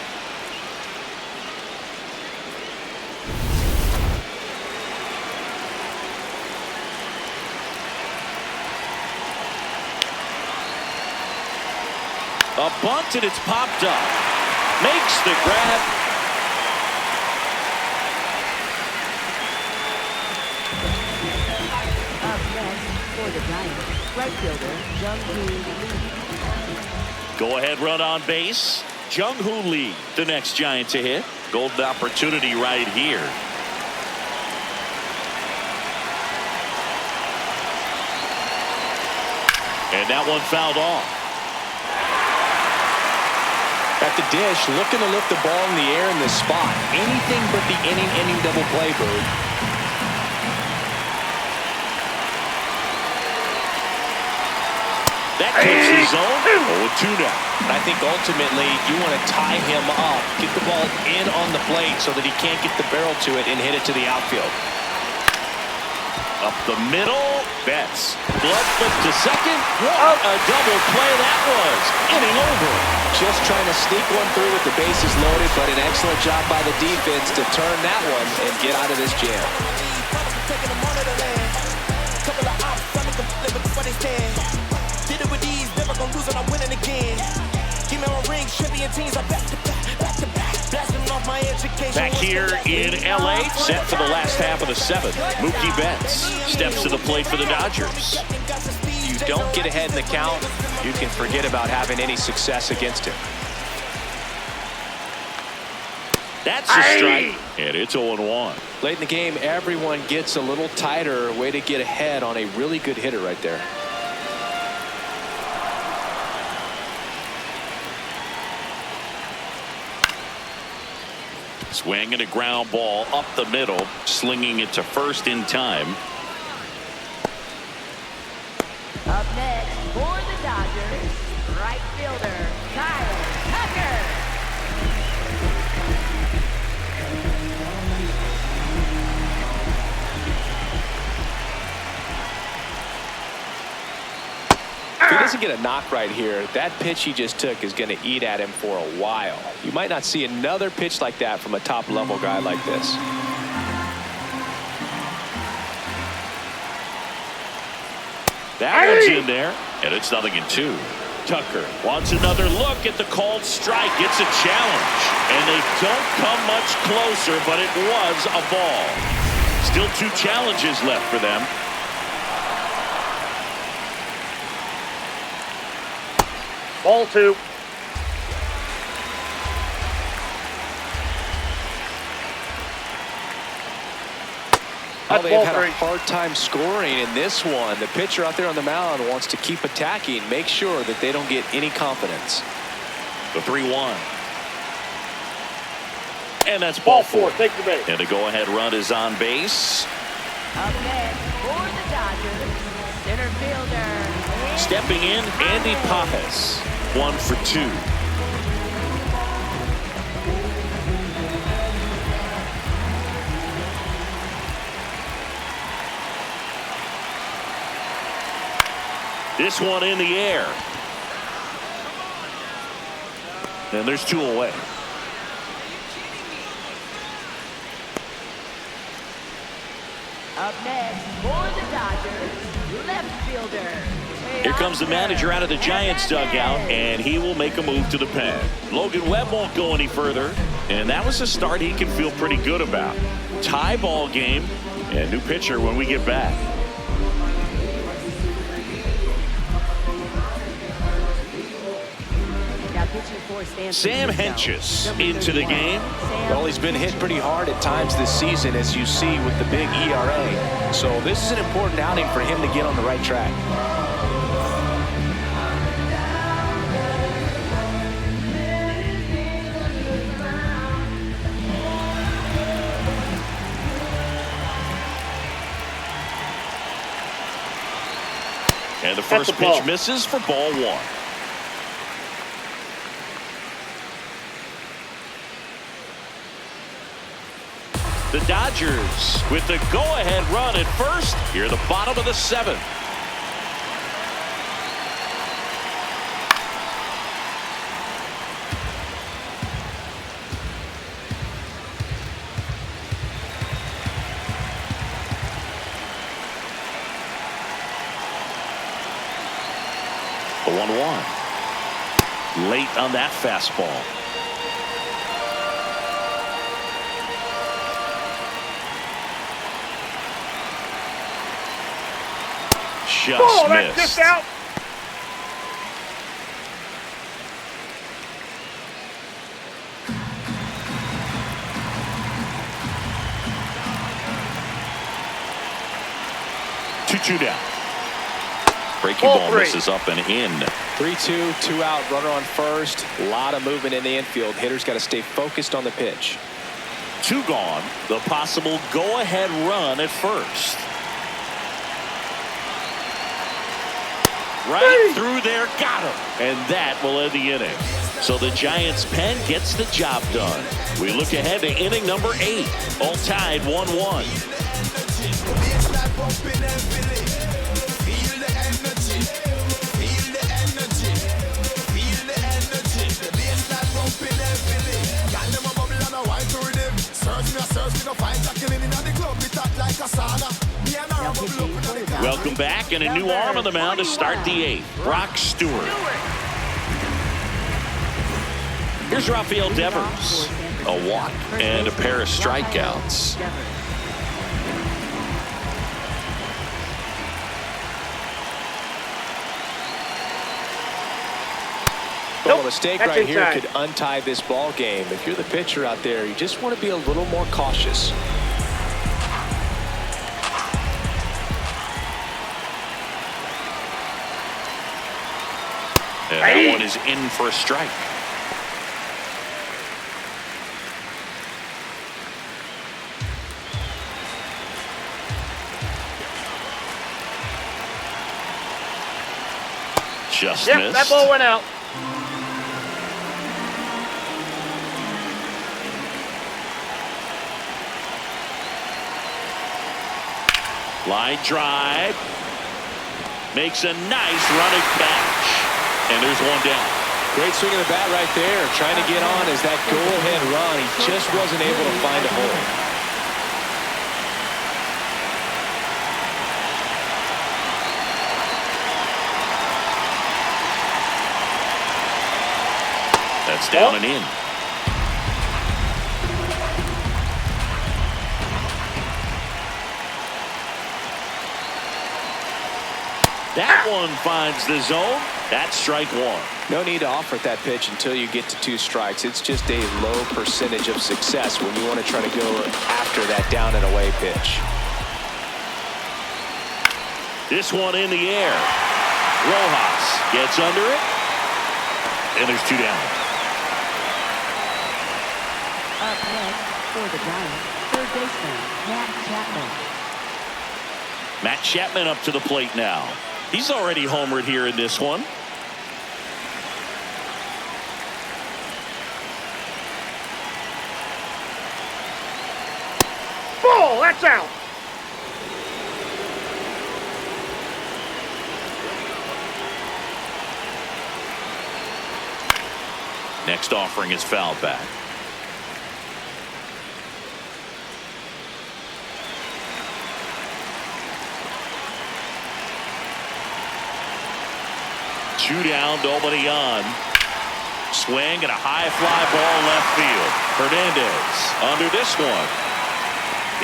A bunt, and it's popped up. Makes the grab. For the Giants, right fielder, Jung-Hoo Lee. Go-ahead run on base. Jung-Hoo Lee, the next Giant to hit. Golden opportunity right here. And that one fouled off. At the dish, looking to lift the ball in the air in this spot. Anything but the inning double play, Bird. That takes the zone. 0-2 now. I think ultimately you want to tie him up, get the ball in on the plate so that he can't get the barrel to it and hit it to the outfield. Up the middle, Betts. Glove flip to second. What a double play that was. Inning over. Just trying to sneak one through with the bases loaded, but an excellent job by the defense to turn that one and get out of this jam. Did it with these, never gonna lose when I'm winning again. Give me my ring, champion teams, I back to back, blasting off my education. Back here in LA, set for the last half of the seventh. Mookie Betts steps to the plate for the Dodgers. You don't get ahead in the count, you can forget about having any success against him. That's a strike, and it's 0-1. Late in the game, everyone gets a little tighter. Way to get ahead on a really good hitter right there. Swinging a ground ball up the middle, slinging it to first in time. Up next for the Dodgers, right fielder Kyle Tucker. If he doesn't get a knock right here, that pitch he just took is going to eat at him for a while. You might not see another pitch like that from a top-level guy like this. That one's in there, and it's 0-2. Tucker wants another look at the called strike. It's a challenge, and they don't come much closer, but it was a ball. Still 2 challenges left for them. Ball 2. Well, they've had a hard time scoring in this one. The pitcher out there on the mound wants to keep attacking, make sure that they don't get any confidence. The 3-1. And that's ball 4. Take the base. And the go-ahead run is on base. Up next for the Dodgers, center fielder. Stepping in, Andy Pappas. 1 for 2. This one in the air. And there's 2 away. Up next for the Dodgers, left fielder. Here comes the manager out of the Giants dugout, and he will make a move to the pen. Logan Webb won't go any further, and that was a start he can feel pretty good about. Tie ball game, and new pitcher when we get back. Sam Hentges into the game. Well, he's been hit pretty hard at times this season, as you see with the big ERA. So this is an important outing for him to get on the right track. And the first pitch misses for ball 1. The Dodgers with the go-ahead run at first here at the bottom of the 7th. The 1-1. Late on that fastball. Just missed. Just out. Two down. Breaking ball misses up and in. 3-2, 2 out, runner on first. A lot of movement in the infield. Hitters got to stay focused on the pitch. 2 gone. The possible go-ahead run at first. Right through there, got him. And that will end the inning. So the Giants pen gets the job done. We look ahead to inning number 8. All tied 1-1. Welcome back, and a new arm on the mound to start the 8th. Brock Stewart. Here's Rafael Devers. A walk and a pair of strikeouts. Well, a mistake That's right here inside. could untie this ball game. If you're the pitcher out there, you just want to be a little more cautious. And that one is in for a strike. Just missed. That ball went out. Line drive. Makes a nice running catch. And there's one down. Great swing of the bat right there. Trying to get on as that go-ahead run. He just wasn't able to find a hole. That's down and in. That one finds the zone. That's strike one. No need to offer that pitch until you get to 2 strikes. It's just a low percentage of success when you want to try to go after that down and away pitch. This one in the air. Rojas gets under it. And there's 2 down. Up next for the Giants, third baseman, Matt Chapman. Matt Chapman up to the plate now. He's already homered here in this one. Ball, that's out. Next offering is fouled back. Two down, nobody on. Swing and a high fly ball left field. Hernandez under this one.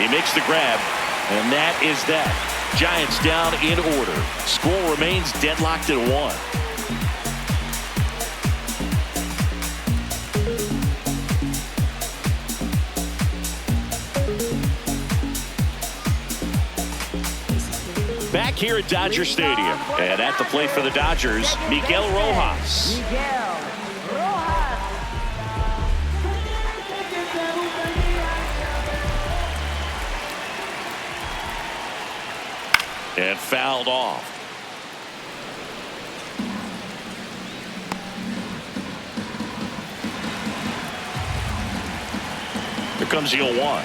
He makes the grab, and that is that. Giants down in order. Score remains deadlocked at 1. Back here at Dodger Stadium, and at the plate for the Dodgers, Miguel Rojas. And fouled off. Here comes the 0-1.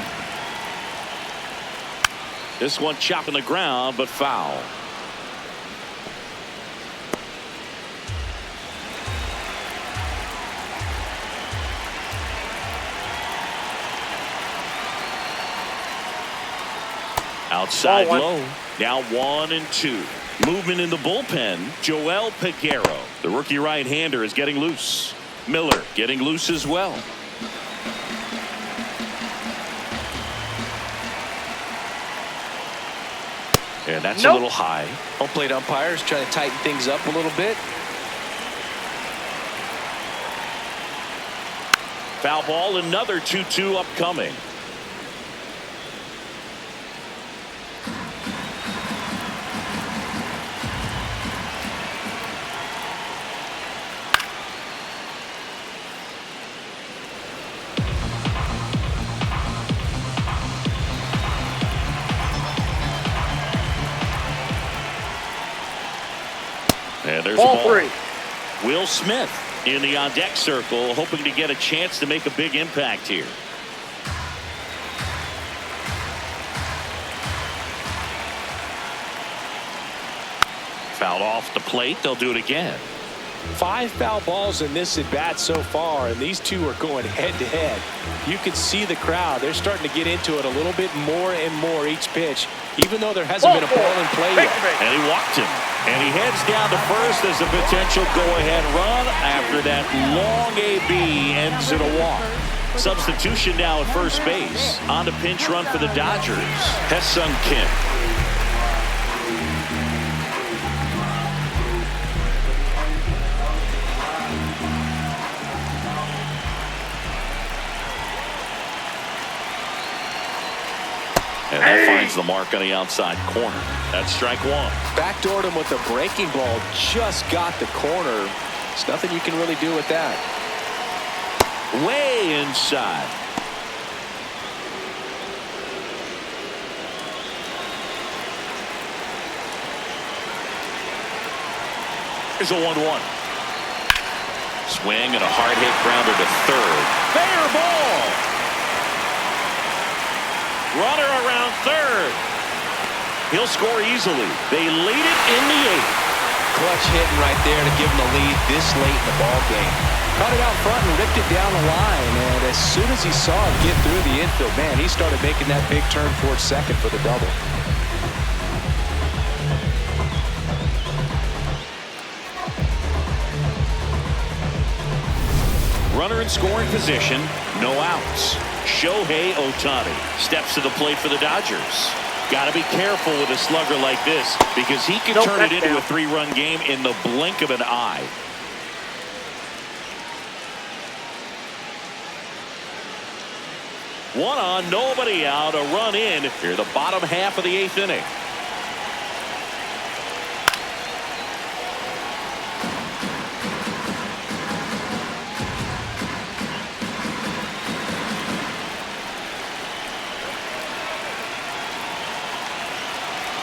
This one chopping the ground, but foul. Outside low. Now 1-2. Movement in the bullpen. Joel Peguero, the rookie right-hander, is getting loose. Miller getting loose as well. And that's a little high. Home plate umpires trying to tighten things up a little bit. Foul ball, another 2-2 upcoming. And there's ball a ball. 3. Will Smith in the on-deck circle, hoping to get a chance to make a big impact here. Fouled off the plate. They'll do it again. 5 foul balls in this at bat so far, and these two are going head to head. You can see the crowd. They're starting to get into it a little bit more and more each pitch, even though there hasn't been a ball in play yet. And he walked him. And he heads down to first as a potential go-ahead run after that long AB ends in a walk. Substitution now at first base. On to pinch run for the Dodgers. Ha-Seong Kim. And that finds the mark on the outside corner. That's strike one. Backdoored him with the breaking ball. Just got the corner. There's nothing you can really do with that. Way inside. Here's a 1-1. Swing and a hard hit grounder to third. Fair ball. Runner around third. He'll score easily. They lead it in the 8th. Clutch hitting right there to give them the lead this late in the ball game. Caught it out front and ripped it down the line. And as soon as he saw it get through the infield, man, he started making that big turn towards second for the double. Runner in scoring position, no outs. Shohei Ohtani steps to the plate for the Dodgers. Got to be careful with a slugger like this because he can turn it into a 3-run game in the blink of an eye. One on, nobody out, a run in here, the bottom half of the 8th inning.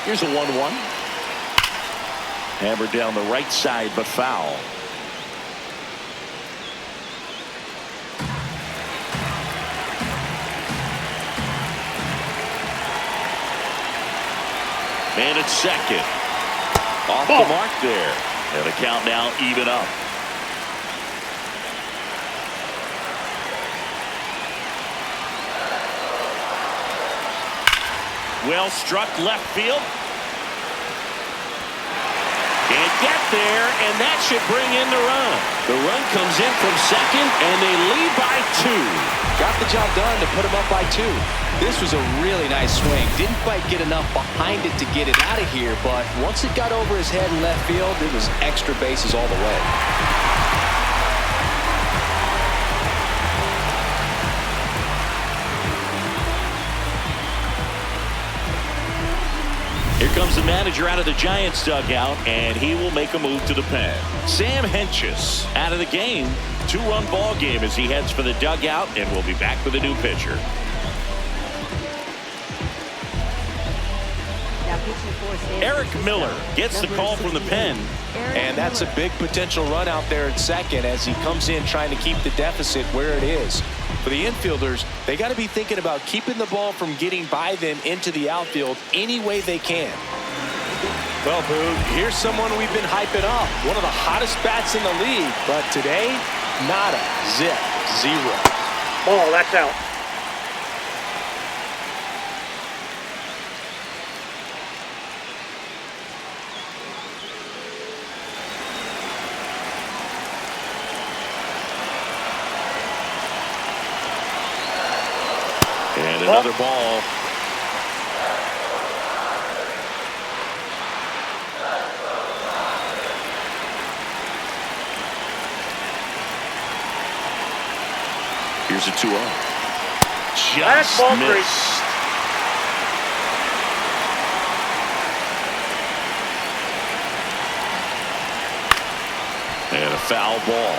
Here's a 1-1. Hammered down the right side, but foul. And it's second. Off the mark there. And the count now even up. Well struck left field. Can't get there, and that should bring in the run. The run comes in from second, and they lead by 2. Got the job done to put him up by 2. This was a really nice swing. Didn't quite get enough behind it to get it out of here, but once it got over his head in left field, it was extra bases all the way. Here comes the manager out of the Giants dugout, and he will make a move to the pen. Sam Hentges out of the game. 2-run ball game as he heads for the dugout, and we'll be back with a new pitcher. Eric Miller gets the call from the pen. And that's a big potential run out there at second as he comes in trying to keep the deficit where it is. For the infielders, they got to be thinking about keeping the ball from getting by them into the outfield any way they can. Well, Boo, here's someone we've been hyping up. One of the hottest bats in the league. But today, nada, zip, 0. Ball, that's out. And another ball. Here's a 2-0. Just missed. And a foul ball.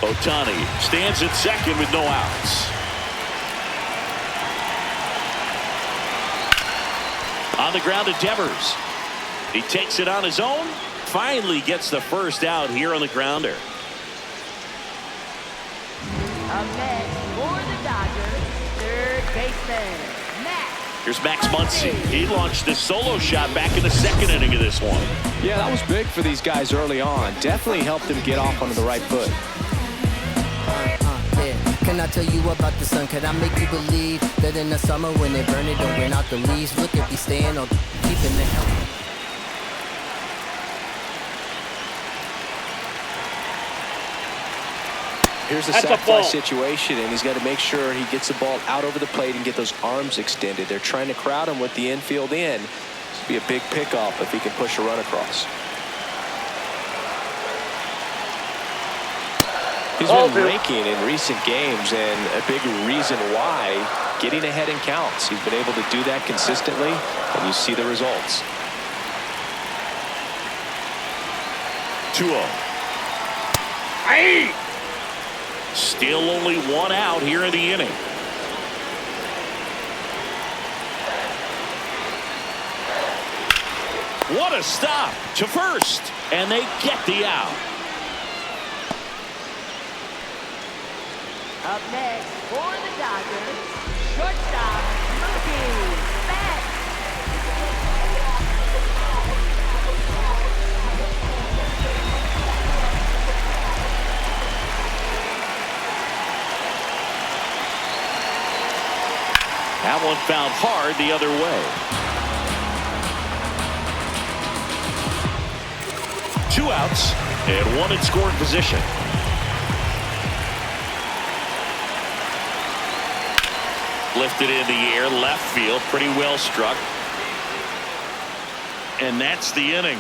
Ohtani stands at second with no outs. On the ground to Devers. He takes it on his own. Finally gets the first out here on the grounder. Up next for the Dodgers, third baseman, Max. Here's Max Muncy. He launched a solo shot back in the second inning of this one. Yeah, that was big for these guys early on. Definitely helped them get off onto the right foot. Can I tell you about the sun? Can I make you believe that in the summer when they burn it, don't burn out the leaves? Look at me staying on, keeping the hell. Here's a sac fly situation, and he's got to make sure he gets the ball out over the plate and get those arms extended. They're trying to crowd him with the infield in. This would be a big pickoff if he can push a run across. He's been raking in recent games, and a big reason why, getting ahead in counts. He's been able to do that consistently, and you see the results. 2-0. Hey! Still only one out here in the inning. What a stop to first, and they get the out. Up next for the Dodgers, shortstop Mookie Betts. That one found hard the other way. 2 outs and 1 in scoring position. Lifted in the air, left field, pretty well struck. And that's the inning.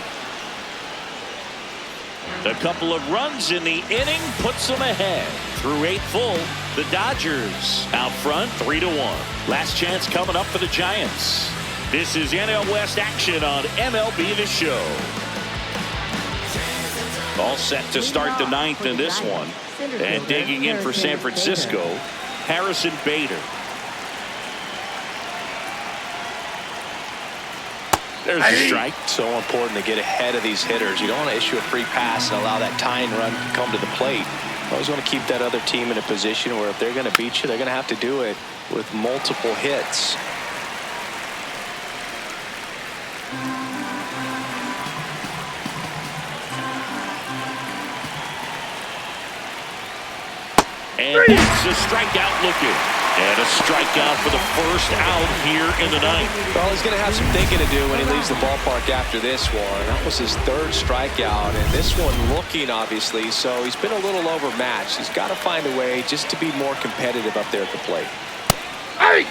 A couple of runs in the inning puts them ahead. Through 8 full, the Dodgers out front 3-1. Last chance coming up for the Giants. This is NL West action on MLB The Show. All set to start the 9th in this one. And digging in for San Francisco, Harrison Bader. There's a strike. So important to get ahead of these hitters. You don't want to issue a free pass and allow that tying run to come to the plate. You always want to keep that other team in a position where if they're going to beat you, they're going to have to do it with multiple hits. And that's a strikeout looking. And a strikeout for the first out here in the 9th. Well, he's going to have some thinking to do when he leaves the ballpark after this one. That was his 3rd strikeout, and this one looking, obviously, so he's been a little overmatched. He's got to find a way just to be more competitive up there at the plate. Hey!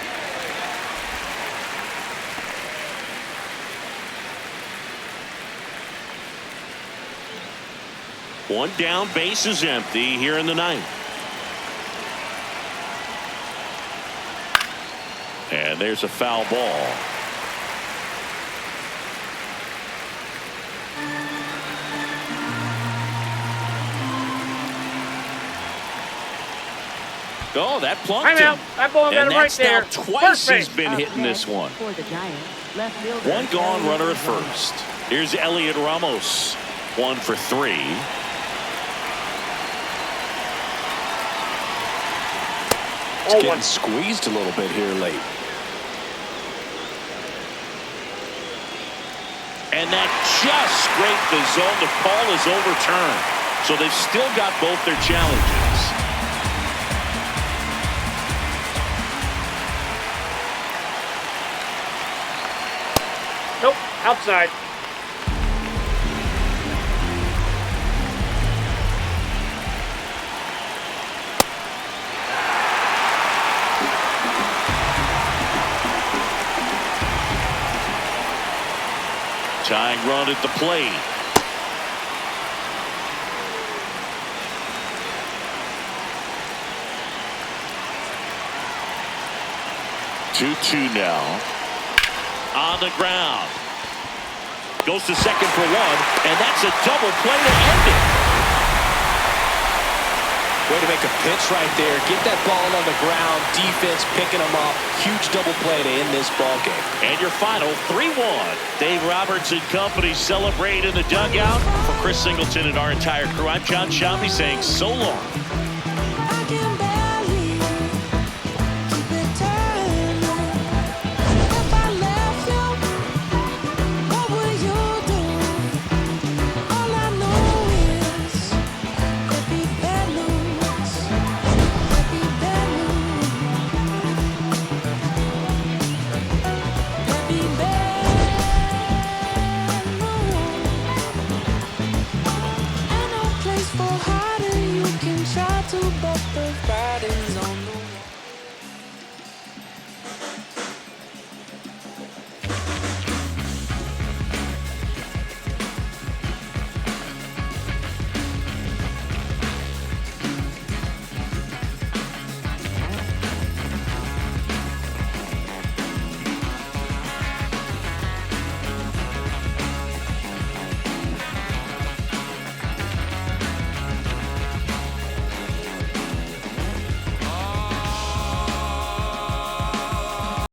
One down, base is empty here in the 9th. And there's a foul ball. Oh, that plunked him. That ball got And him right that's there. now twice he's Perfect. been Up hitting this next one. for the Giants, left fielder, One gone, Elliot runner at Ramos. first. Here's Elliot Ramos. 1 for 3. It's getting squeezed a little bit here late. And that just scraped the zone. The call is overturned. So they've still got both their challenges. Nope, outside. Tying run at the plate. Two now. On the ground. Goes to second for 1, and that's a double play to end it. Way to make a pitch right there. Get that ball on the ground. Defense picking them up. Huge double play to end this ball game. And your final 3-1. Dave Roberts and company celebrate in the dugout. For Chris Singleton and our entire crew, I'm John Shambi saying so long. For hard